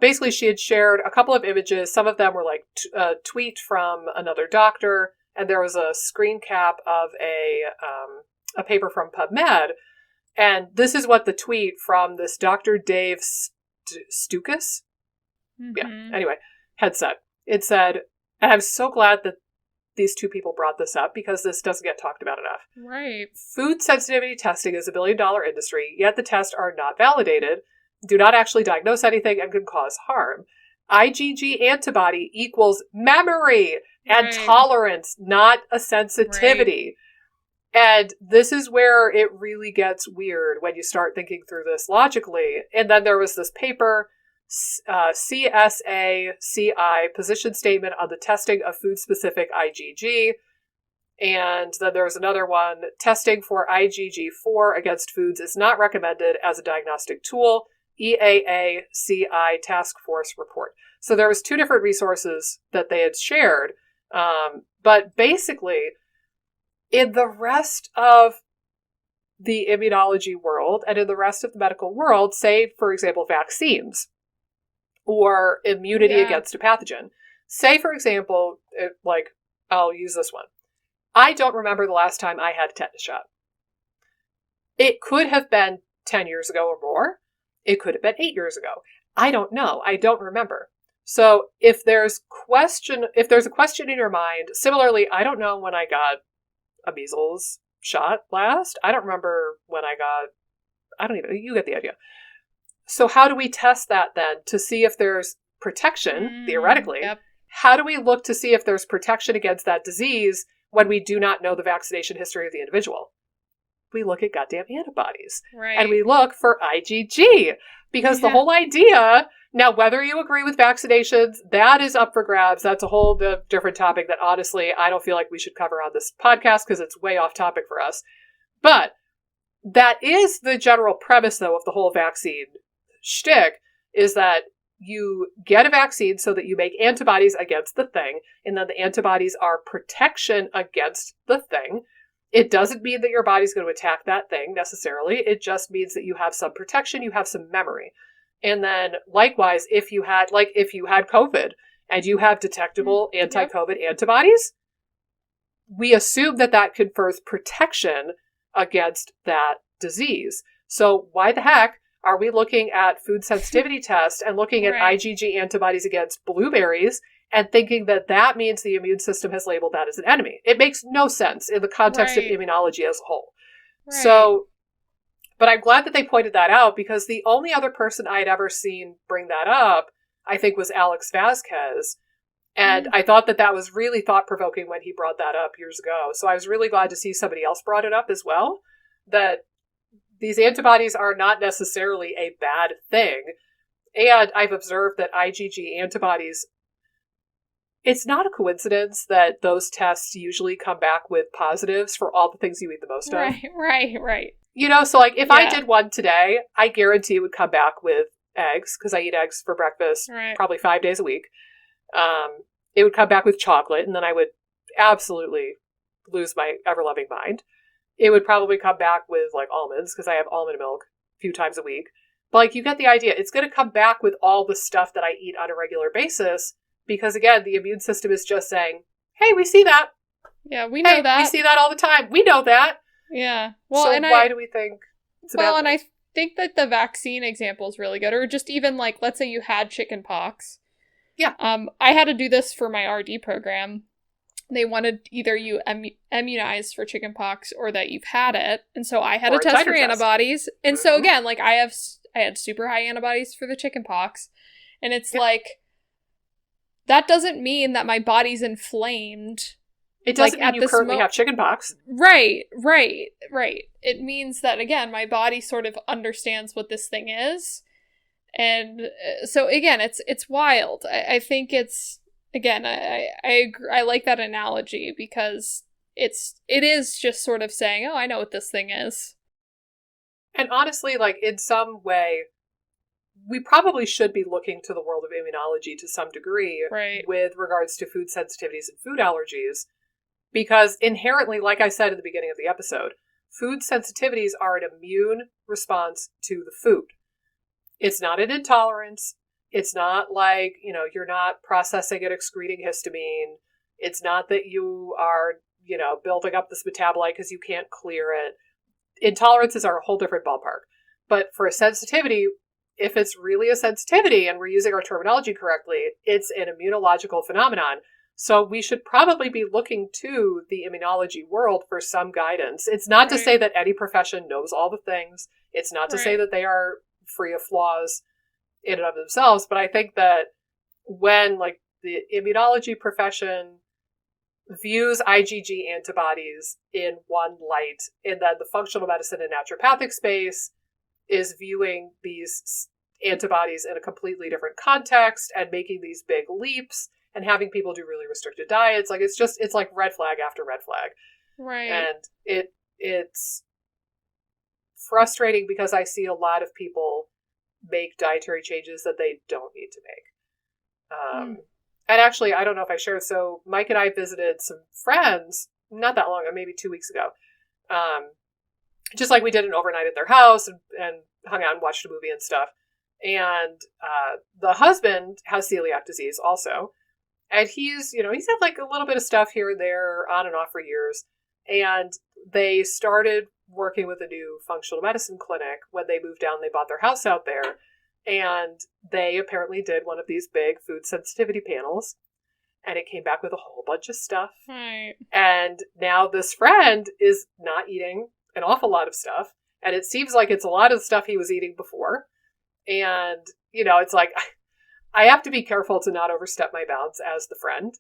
basically she had shared a couple of images. Some of them were like a tweet from another doctor, and there was a screen cap of a paper from PubMed. And this is what the tweet from this Dr. Dave Stukas, anyway, had said. It said, and I'm so glad that these two people brought this up because this doesn't get talked about enough. Right. Food sensitivity testing is a billion-dollar industry, yet the tests are not validated, do not actually diagnose anything, and can cause harm. IgG antibody equals memory and tolerance, not a sensitivity. And this is where it really gets weird when you start thinking through this logically. And then there was this paper, CSACI, position statement on the testing of food-specific IgG. And then there was another one, testing for IgG4 against foods is not recommended as a diagnostic tool. EAACI Task Force report. So there was two different resources that they had shared. But basically, in the rest of the immunology world and in the rest of the medical world, say, for example, vaccines or immunity against a pathogen. Say, for example, I'll use this one. I don't remember the last time I had a tetanus shot. It could have been 10 years ago or more. It could have been 8 years ago. I don't know. I don't remember. So if there's a question in your mind, similarly, I don't know when I got a measles shot last. I don't remember when you get the idea. So how do we test that then to see if there's protection, theoretically? Yep. How do we look to see if there's protection against that disease when we do not know the vaccination history of the individual? We look at goddamn antibodies. Right. And we look for IgG. Because the whole idea, now whether you agree with vaccinations, that is up for grabs. That's a whole different topic that honestly I don't feel like we should cover on this podcast because it's way off topic for us. But that is the general premise, though, of the whole vaccine shtick, is that you get a vaccine so that you make antibodies against the thing, and then the antibodies are protection against the thing. It doesn't mean that your body's going to attack that thing necessarily. It just means that you have some protection, you have some memory. And then likewise, if you had COVID and you have detectable anti-COVID antibodies, we assume that confers protection against that disease. So why the heck are we looking at food sensitivity tests and looking at IgG antibodies against blueberries and thinking that means the immune system has labeled that as an enemy? It makes no sense in the context of immunology as a whole. Right. So, but I'm glad that they pointed that out, because the only other person I had ever seen bring that up, I think, was Alex Vasquez. And I thought that was really thought-provoking when he brought that up years ago. So I was really glad to see somebody else brought it up as well, that these antibodies are not necessarily a bad thing. And I've observed that IgG antibodies, it's not a coincidence that those tests usually come back with positives for all the things you eat the most of. Right. You know, so like if I did one today, I guarantee it would come back with eggs, because I eat eggs for breakfast probably 5 days a week. It would come back with chocolate, and then I would absolutely lose my ever-loving mind. It would probably come back with like almonds, because I have almond milk a few times a week. But like, you get the idea. It's going to come back with all the stuff that I eat on a regular basis, because again, the immune system is just saying, hey, we see that. Yeah, we know that. We see that all the time. We know that. Yeah. Well, so why do we think it's a bad thing? And I think that the vaccine example is really good. Or just even like, let's say you had chicken pox. Yeah. I had to do this for my RD program. They wanted either you immunized for chicken pox or that you've had it. And so I had to test for antibodies. And so again, like I had super high antibodies for the chicken pox. And it's like, that doesn't mean that my body's inflamed. It doesn't mean you currently have chicken pox. Right. It means that, again, my body sort of understands what this thing is. And so, again, it's wild. I think it's, again, I agree, I like that analogy, because it is just sort of saying, oh, I know what this thing is. And honestly, like, in some way, we probably should be looking to the world of immunology to some degree with regards to food sensitivities and food allergies. Because inherently, like I said at the beginning of the episode, food sensitivities are an immune response to the food. It's not an intolerance. It's not like, you know, you're not processing and excreting histamine. It's not that you are, you know, building up this metabolite because you can't clear it. Intolerances are a whole different ballpark. But for a sensitivity, if it's really a sensitivity and we're using our terminology correctly, it's an immunological phenomenon. So we should probably be looking to the immunology world for some guidance. It's not to say that any profession knows all the things. It's not to say that they are free of flaws in and of themselves. But I think that when like the immunology profession views IgG antibodies in one light, and then the functional medicine and naturopathic space is viewing these antibodies in a completely different context and making these big leaps and having people do really restricted diets. Like, it's like red flag after red flag. Right. And it's frustrating because I see a lot of people make dietary changes that they don't need to make. And actually, I don't know if I shared, so Mike and I visited some friends not that long ago, maybe 2 weeks ago. Just like we did an overnight at their house and hung out and watched a movie and stuff. And the husband has celiac disease also. And he's had like a little bit of stuff here and there on and off for years. And they started working with a new functional medicine clinic when they moved down. They bought their house out there. And they apparently did one of these big food sensitivity panels. And it came back with a whole bunch of stuff. Right. And now this friend is not eating an awful lot of stuff. And it seems like it's a lot of the stuff he was eating before. And, you know, it's like, I have to be careful to not overstep my bounds as the friend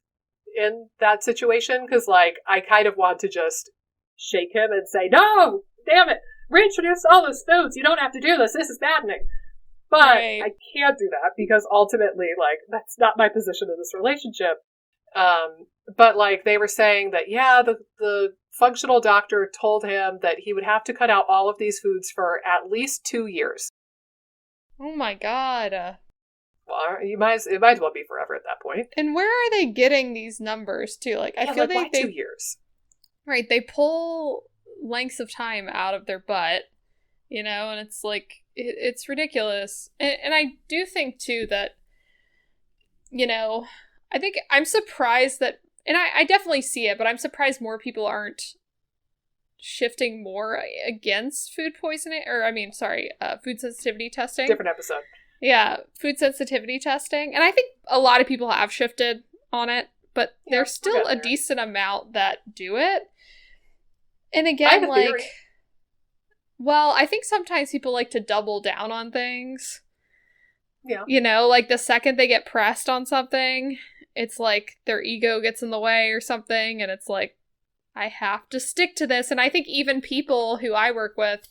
in that situation. Because, like, I kind of want to just shake him and say, no, damn it, reintroduce all those foods. You don't have to do this. This is maddening. But I can't do that because ultimately, like, that's not my position in this relationship. But, like, they were saying that, yeah, the functional doctor told him that he would have to cut out all of these foods for at least 2 years. Oh my god. Well, it might as well be forever at that point. And where are they getting these numbers too? Like, I feel like, why 2 years? Right, they pull lengths of time out of their butt, you know, and it's like, it's ridiculous. And I do think too that, you know, I think I'm surprised that, and I definitely see it, but I'm surprised more people aren't shifting more against food poisoning, food sensitivity testing. Different episode. Yeah, food sensitivity testing. And I think a lot of people have shifted on it, but there's still a decent amount that do it. And again, like, theory. Well, I think sometimes people like to double down on things. Yeah. You know, like the second they get pressed on something, it's like their ego gets in the way or something, and it's like, I have to stick to this. And I think even people who I work with,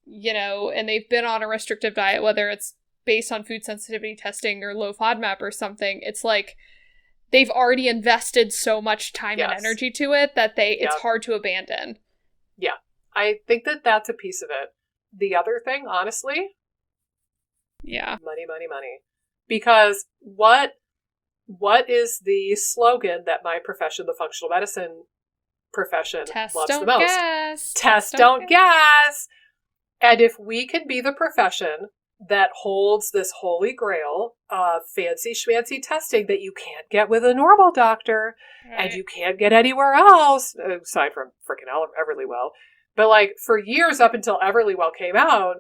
you know, and they've been on a restrictive diet, whether it's based on food sensitivity testing or low FODMAP or something, it's like they've already invested so much time and energy to it that it's hard to abandon. Yeah. I think that that's a piece of it. The other thing, honestly, money, money, money. Because what is the slogan that my profession, the functional medicine profession, loves the most? Gas. Test, don't gas. And if we can be the profession that holds this holy grail of fancy schmancy testing that you can't get with a normal doctor and you can't get anywhere else, aside from freaking Everlywell. But like for years up until Everlywell came out,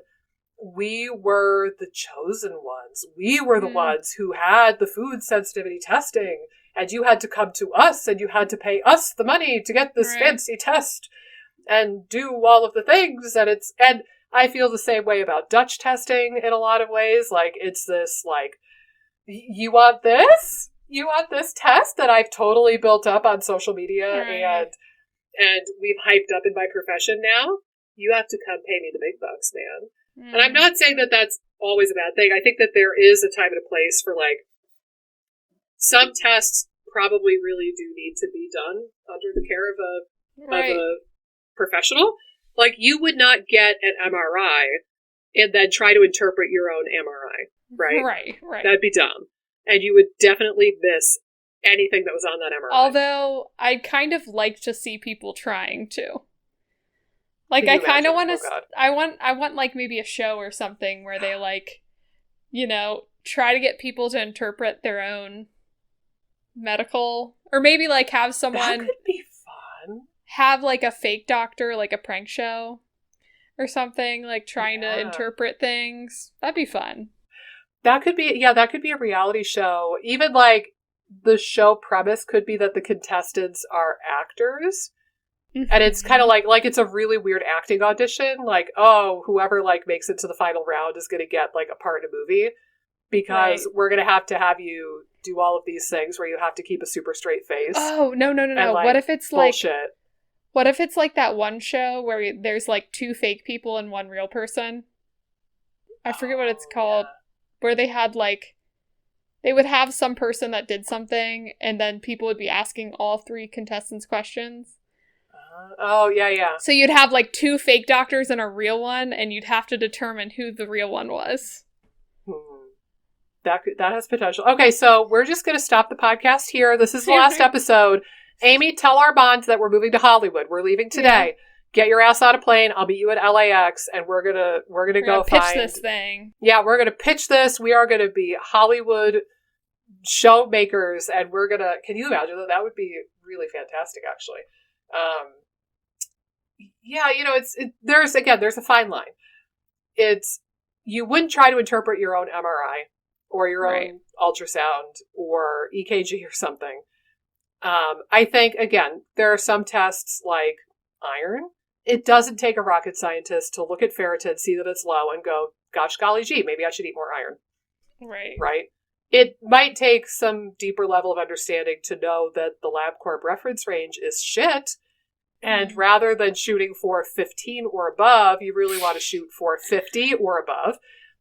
we were the chosen ones. We were the ones who had the food sensitivity testing, and you had to come to us and you had to pay us the money to get this fancy test and do all of the things. And I feel the same way about Dutch testing in a lot of ways. Like, it's this, like, you want this? You want this test that I've totally built up on social media and we've hyped up in my profession now? You have to come pay me the big bucks, man. And I'm not saying that that's always a bad thing. I think that there is a time and a place for, like, some tests probably really do need to be done under the care of a professional. Like, you would not get an MRI and then try to interpret your own MRI, right? Right. That'd be dumb. And you would definitely miss anything that was on that MRI. Although, I'd kind of like to see people trying to. Like, I kind of want to, I want like maybe a show or something where they like, you know, try to get people to interpret their own medical, or maybe like have someone. That could be fun. Have like a fake doctor, like a prank show or something, like trying to interpret things. That'd be fun. That could be a reality show. Even like the show premise could be that the contestants are actors. And it's kind of like it's a really weird acting audition. Like, oh, whoever like makes it to the final round is going to get like a part in a movie because we're going to have you do all of these things where you have to keep a super straight face. Oh, no. And, like, what if it's bullshit. like, what if it's like that one show where there's like two fake people and one real person? I forget what it's called. Yeah. Where they had like, they would have some person that did something and then people would be asking all three contestants questions. Yeah. So you'd have like two fake doctors and a real one, and you'd have to determine who the real one was. That has potential. Okay, so we're just going to stop the podcast here. This is the last episode. Amy, tell our bonds that we're moving to Hollywood. We're leaving today. Yeah. Get your ass on a plane. I'll meet you at LAX, and we're gonna go pitch find this thing. Yeah, we're gonna pitch this. We are gonna be Hollywood show makers, and we're gonna. Can you imagine that? That would be really fantastic, actually. Yeah, you know, there's a fine line. You wouldn't try to interpret your own MRI or your own ultrasound or EKG or something. I think, again, there are some tests like iron. It doesn't take a rocket scientist to look at ferritin, see that it's low, and go, gosh, golly gee, maybe I should eat more iron. Right? It might take some deeper level of understanding to know that the LabCorp reference range is shit. And rather than shooting for 15 or above, you really want to shoot for 50 or above,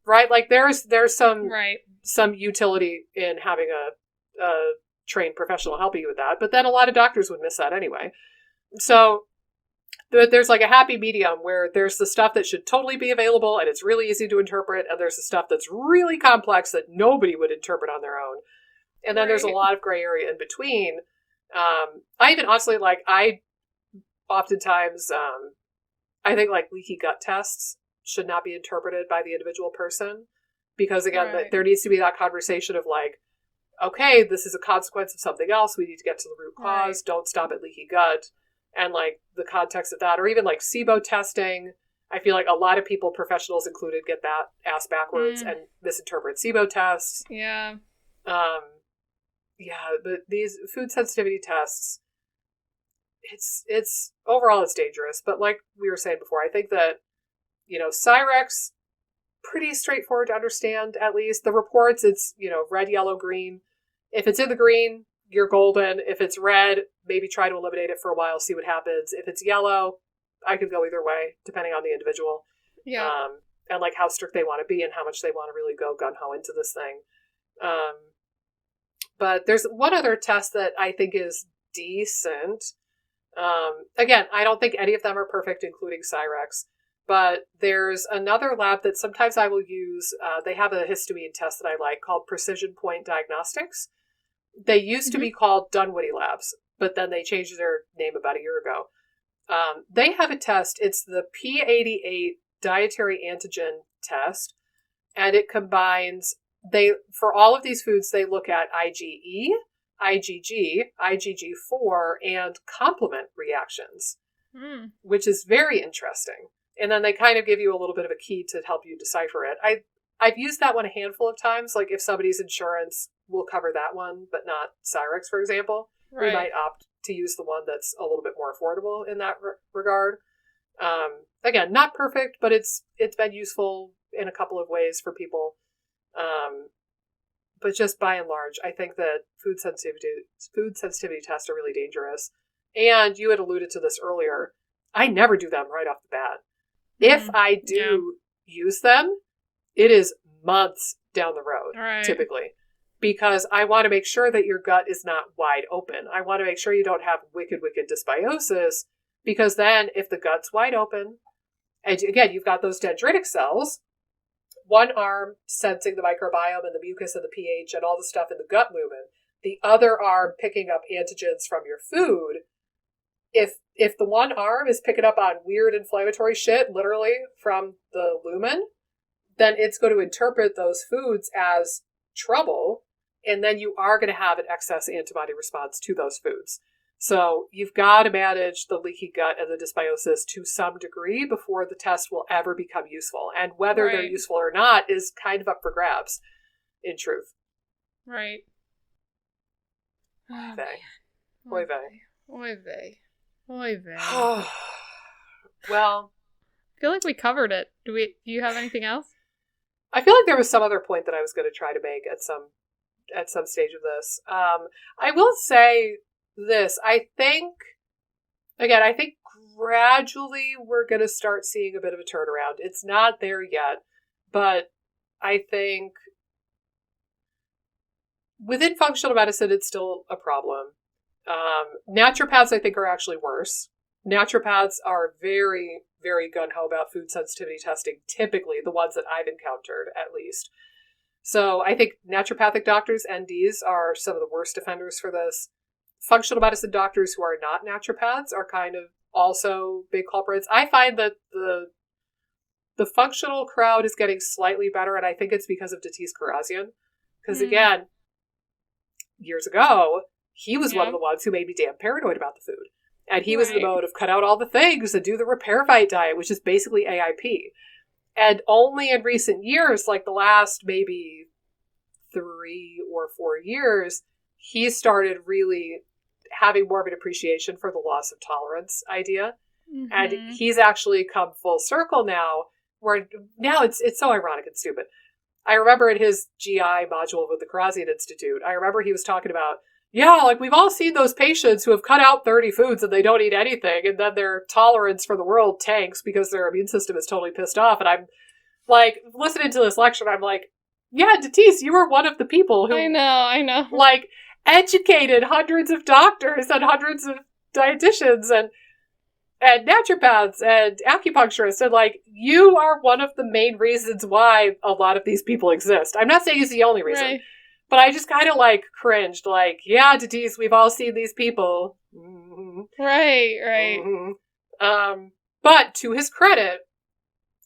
right? Like there's some utility in having a trained professional helping you with that. But then a lot of doctors would miss that anyway. So there's like a happy medium where there's the stuff that should totally be available and it's really easy to interpret. And there's the stuff that's really complex that nobody would interpret on their own. And then there's a lot of gray area in between. I even honestly, oftentimes, I think like leaky gut tests should not be interpreted by the individual person because again, there needs to be that conversation of like, okay, this is a consequence of something else. We need to get to the root cause. Don't stop at leaky gut. And like the context of that, or even like SIBO testing. I feel like a lot of people, professionals included, get that ass backwards and misinterpret SIBO tests. Yeah. But these food sensitivity tests, it's overall it's dangerous, but like we were saying before, I think that, you know, Cyrex, pretty straightforward to understand, at least. The reports, it's, you know, red, yellow, green. If it's in the green, you're golden. If it's red, maybe try to eliminate it for a while, see what happens. If it's yellow, I could go either way, depending on the individual. Yeah. and like how strict they want to be and how much they want to really go gung-ho into this thing. But there's one other test that I think is decent. Again, I don't think any of them are perfect, including Cyrex. But there's another lab that sometimes I will use. They have a histamine test that I like called Precision Point Diagnostics. They used to be called Dunwoody Labs, but then they changed their name about a year ago. They have a test. It's the P88 dietary antigen test, and it combines, for all of these foods, they look at IgE, IgG, IgG4, and complement reactions, which is very interesting. And then they kind of give you a little bit of a key to help you decipher it. I've used that one a handful of times, like if somebody's insurance will cover that one, but not Cyrex, for example. Right. We might opt to use the one that's a little bit more affordable in that regard. Again, not perfect, but it's been useful in a couple of ways for people. But just by and large, I think that food sensitivity tests are really dangerous. And you had alluded to this earlier. I never do them right off the bat. If I do use them, it is months down the road, typically. Because I want to make sure that your gut is not wide open. I want to make sure you don't have wicked dysbiosis, because then if the gut's wide open, and again, you've got those dendritic cells, one arm sensing the microbiome and the mucus and the pH and all the stuff in the gut movement, the other arm picking up antigens from your food. If the one arm is picking up on weird inflammatory shit, literally from the lumen, then it's going to interpret those foods as trouble, and then you are going to have an excess antibody response to those foods. So you've got to manage the leaky gut and the dysbiosis to some degree before the test will ever become useful. And whether they're useful or not is kind of up for grabs, in truth. Right. Oy vey. Oy vey. Oy vey. Oy vey. Well, I feel like we covered it. Do you have anything else? I feel like there was some other point that I was going to try to make at some stage of this. I will say this. I think gradually we're going to start seeing a bit of a turnaround. It's not there yet, but I think within functional medicine, it's still a problem. Naturopaths, I think, are actually worse. Naturopaths are very, very gung-ho about food sensitivity testing, typically, the ones that I've encountered, at least. So I think naturopathic doctors, NDs, are some of the worst offenders for this. Functional medicine doctors who are not naturopaths are kind of also big culprits. I find that the functional crowd is getting slightly better, and I think it's because of Datis Karazian. Because again, years ago, he was one of the ones who made me damn paranoid about the food. And he was in the mode of cut out all the things and do the repair fight diet, which is basically AIP. And only in recent years, like the last maybe 3 or 4 years, he started really having more of an appreciation for the loss of tolerance idea. Mm-hmm. And he's actually come full circle now, where now it's so ironic and stupid. I remember in his GI module with the Karazian Institute, I remember he was talking about, like we've all seen those patients who have cut out 30 foods and they don't eat anything, and then their tolerance for the world tanks because their immune system is totally pissed off. And I'm like, listening to this lecture, and I'm like, yeah, Datis, you were one of the people who... I know. Like, educated hundreds of doctors and hundreds of dietitians and naturopaths and acupuncturists, and like, you are one of the main reasons why a lot of these people exist. I'm not saying he's the only reason. Right. But I just kind of like cringed, like, yeah, Datis, we've all seen these people. Mm-hmm. Right. Mm-hmm. But to his credit,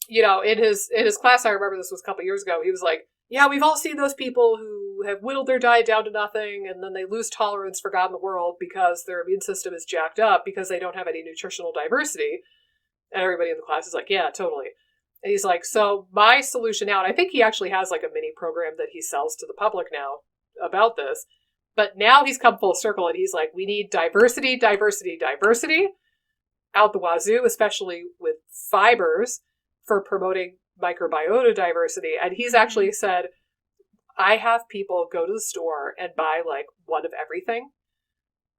in his class, I remember this was a couple years ago, he was like, yeah, we've all seen those people who have whittled their diet down to nothing, and then they lose tolerance for God in the world because their immune system is jacked up because they don't have any nutritional diversity. And everybody in the class is like, yeah, totally. And he's like, so my solution now, and I think he actually has like a mini program that he sells to the public now about this, but now he's come full circle and he's like, we need diversity out the wazoo, especially with fibers for promoting microbiota diversity. And he's actually said, I have people go to the store and buy like one of everything.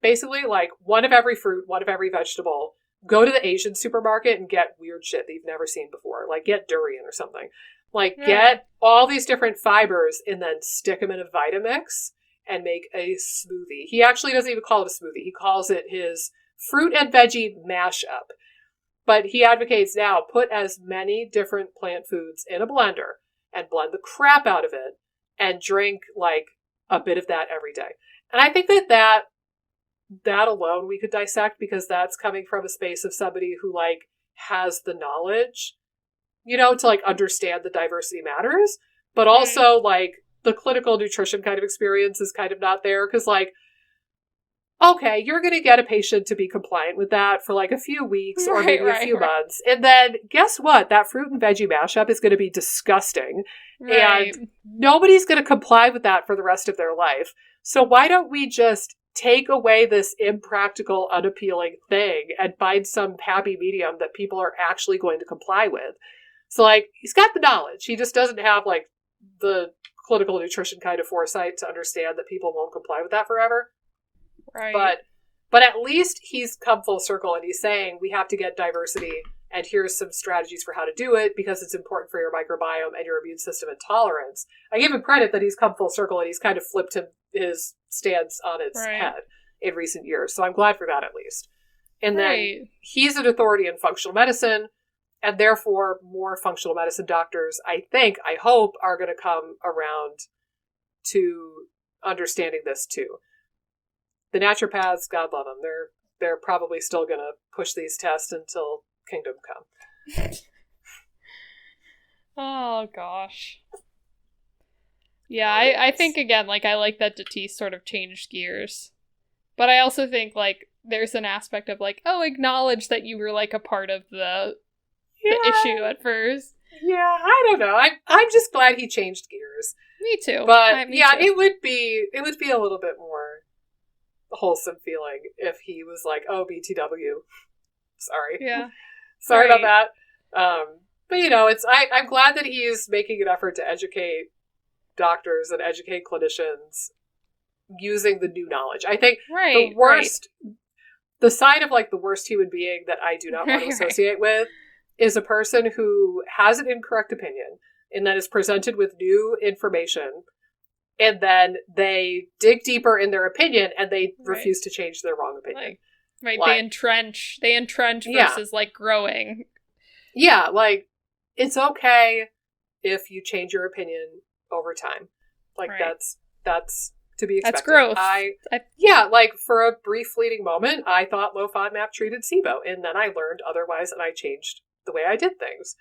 Basically like one of every fruit, one of every vegetable, go to the Asian supermarket and get weird shit that you've never seen before. Like, get durian or something. Like, get all these different fibers and then stick them in a Vitamix and make a smoothie. He actually doesn't even call it a smoothie. He calls it his fruit and veggie mashup. But he advocates now, put as many different plant foods in a blender and blend the crap out of it and drink, like, a bit of that every day. And I think that alone we could dissect, because that's coming from a space of somebody who, like, has the knowledge, you know, to, like, understand the diversity matters, but also, like, the clinical nutrition kind of experience is kind of not there, because, like, okay, you're going to get a patient to be compliant with that for, like, a few weeks or maybe a few months, and then guess what? That fruit and veggie mashup is going to be disgusting, and nobody's going to comply with that for the rest of their life. So why don't we just take away this impractical, unappealing thing and find some happy medium that people are actually going to comply with? So, like, he's got the knowledge. He just doesn't have, like, the clinical nutrition kind of foresight to understand that people won't comply with that forever. Right. But at least he's come full circle and he's saying we have to get diversity, and here's some strategies for how to do it because it's important for your microbiome and your immune system and tolerance. I give him credit that he's come full circle and he's kind of flipped his stance on its head in recent years. So I'm glad for that, at least. And then he's an authority in functional medicine, and therefore more functional medicine doctors, I hope, are going to come around to understanding this too. The naturopaths, God love them, they're probably still going to push these tests until kingdom come. Oh, gosh. Yeah, I think, again, like, I like that Datis sort of changed gears. But I also think, like, there's an aspect of, like, oh, acknowledge that you were, like, a part of the issue at first. Yeah, I don't know. I'm just glad he changed gears. Me too. But, it would be a little bit more wholesome feeling if he was like, oh, BTW. Sorry. Yeah. Sorry about that. But, you know, I'm glad that he's making an effort to educate doctors and educate clinicians using the new knowledge. I think the sign of, like, the worst human being that I do not want to associate with is a person who has an incorrect opinion and then is presented with new information, and then they dig deeper in their opinion and they refuse to change their wrong opinion. Like, they entrench versus, like, growing. Yeah, like, it's okay if you change your opinion over time. Like, that's to be expected. That's growth. Like, for a brief fleeting moment, I thought low FODMAP treated SIBO, and then I learned otherwise and I changed the way I did things.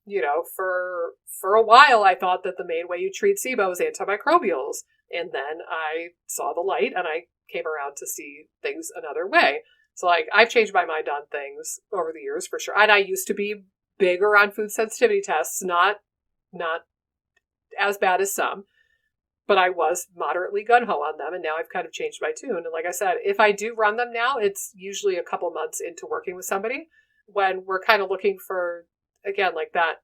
You know, for a while, I thought that the main way you treat SIBO is antimicrobials. And then I saw the light and I came around to see things another way. So, like, I've changed my mind on things over the years, for sure. And I used to be bigger on food sensitivity tests, not as bad as some, but I was moderately gung-ho on them. And now I've kind of changed my tune. And like I said, if I do run them now, it's usually a couple months into working with somebody when we're kind of looking for, again, like, that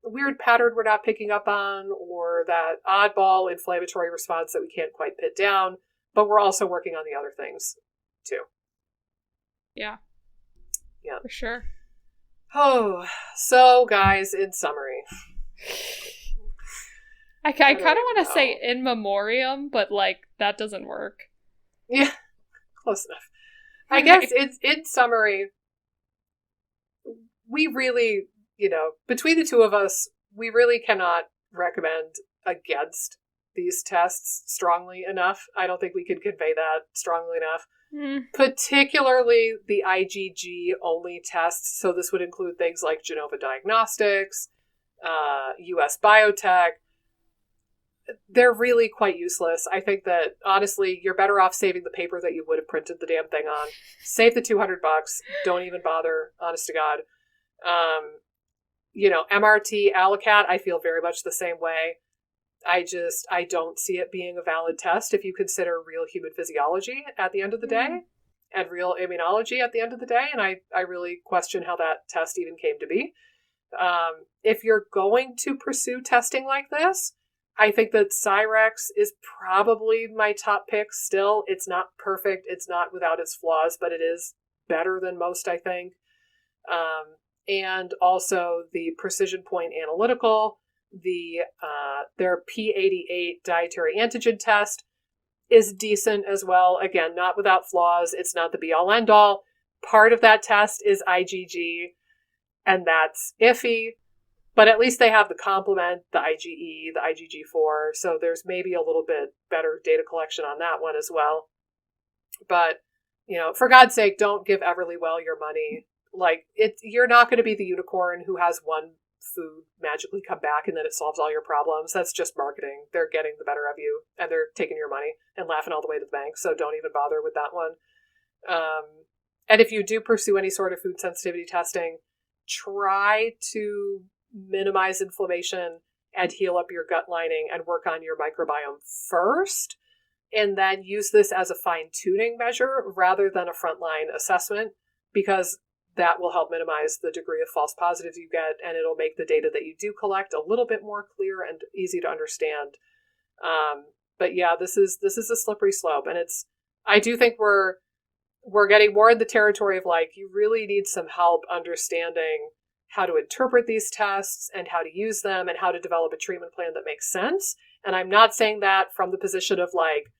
weird pattern we're not picking up on, or that oddball inflammatory response that we can't quite pin down, but we're also working on the other things too. Yeah, for sure. Oh, so guys, in summary, I kind of want to say in memoriam, but, like, that doesn't work. Yeah, close enough. I guess it's in summary. We really, you know, between the two of us, we really cannot recommend against these tests strongly enough. I don't think we can convey that strongly enough. Particularly the IgG only tests. So this would include things like Genova Diagnostics, US Biotech. They're really quite useless. I think that, honestly, you're better off saving the paper that you would have printed the damn thing on. Save the $200. Don't even bother, honest to God. You know, MRT, Alicat, I feel very much the same way. I don't see it being a valid test if you consider real human physiology at the end of the day and real immunology at the end of the day. And I really question how that test even came to be. If you're going to pursue testing like this, I think that Cyrex is probably my top pick still. It's not perfect. It's not without its flaws, but it is better than most, I think. And also the Precision Point Analytical, their P88 dietary antigen test is decent as well. Again, not without flaws. It's not the be-all end-all. Part of that test is IgG, and that's iffy. But at least they have the complement, the IgE, the IgG4. So there's maybe a little bit better data collection on that one as well. But, for God's sake, don't give Everlywell your money. Like, you're not going to be the unicorn who has one food magically come back and then it solves all your problems. That's just marketing. They're getting the better of you and they're taking your money and laughing all the way to the bank. So don't even bother with that one. And if you do pursue any sort of food sensitivity testing, try to minimize inflammation and heal up your gut lining and work on your microbiome first. And then use this as a fine-tuning measure rather than a frontline assessment, because that will help minimize the degree of false positives you get, and it'll make the data that you do collect a little bit more clear and easy to understand. But yeah, this is a slippery slope, and I do think we're getting more in the territory of like, you really need some help understanding how to interpret these tests and how to use them and how to develop a treatment plan that makes sense. And I'm not saying that from the position of like,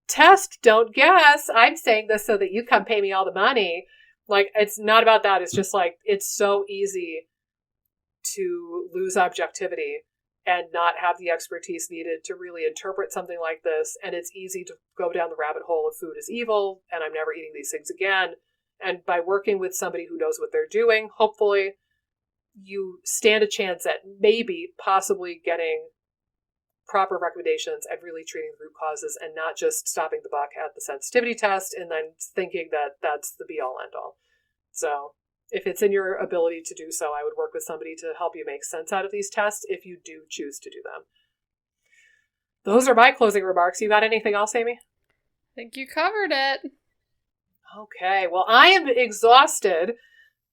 test, don't guess. I'm saying this so that you come pay me all the money. Like, it's not about that. It's just like, it's so easy to lose objectivity and not have the expertise needed to really interpret something like this. And it's easy to go down the rabbit hole of food is evil and I'm never eating these things again. And by working with somebody who knows what they're doing, hopefully you stand a chance at maybe possibly getting proper recommendations and really treating the root causes and not just stopping the buck at the sensitivity test and then thinking that that's the be-all end-all. So if it's in your ability to do so, I would work with somebody to help you make sense out of these tests if you do choose to do them. Those are my closing remarks. You got anything else, Amy? I think you covered it. Okay, well, I am exhausted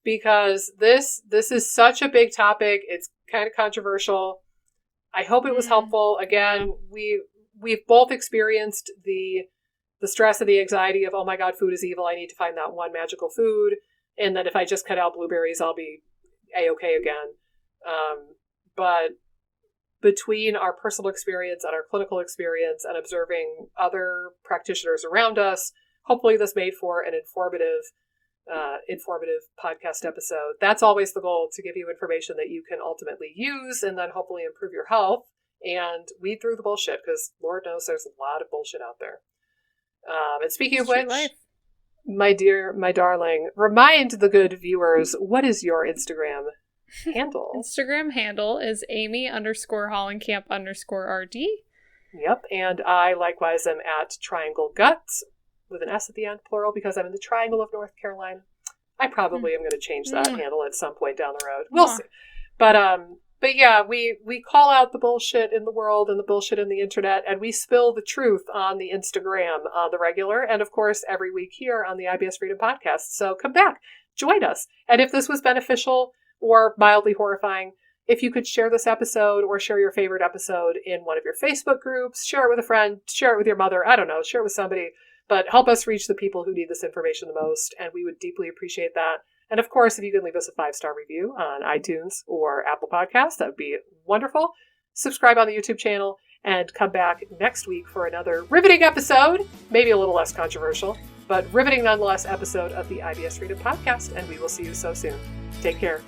because this is such a big topic. It's kind of controversial. I hope it was helpful. Again, we've both experienced the stress and the anxiety of, oh my God, food is evil. I need to find that one magical food. And then if I just cut out blueberries, I'll be A-okay again. But between our personal experience and our clinical experience and observing other practitioners around us, hopefully this made for an informative podcast episode. That's always the goal, to give you information that you can ultimately use and then hopefully improve your health and weed through the bullshit, because Lord knows there's a lot of bullshit out there. And speaking of which, my darling, remind the good viewers, what is your Instagram handle? Instagram handle is Amy_Hollenkamp_RD. Yep, and I likewise am at Triangle Guts with an S at the end, plural, because I'm in the Triangle of North Carolina. I probably am going to change that handle at some point down the road. We'll see. But yeah, we call out the bullshit in the world and the bullshit in the internet, and we spill the truth on the Instagram on the regular, and of course every week here on the IBS Freedom Podcast. So come back, join us. And if this was beneficial or mildly horrifying, if you could share this episode or share your favorite episode in one of your Facebook groups, share it with a friend, share it with your mother, I don't know, share it with somebody. But help us reach the people who need this information the most, and we would deeply appreciate that. And of course, if you can leave us a 5-star review on iTunes or Apple Podcasts, that would be wonderful. Subscribe on the YouTube channel, and come back next week for another riveting episode, maybe a little less controversial, but riveting nonetheless episode of the IBS Freedom Podcast, and we will see you so soon. Take care.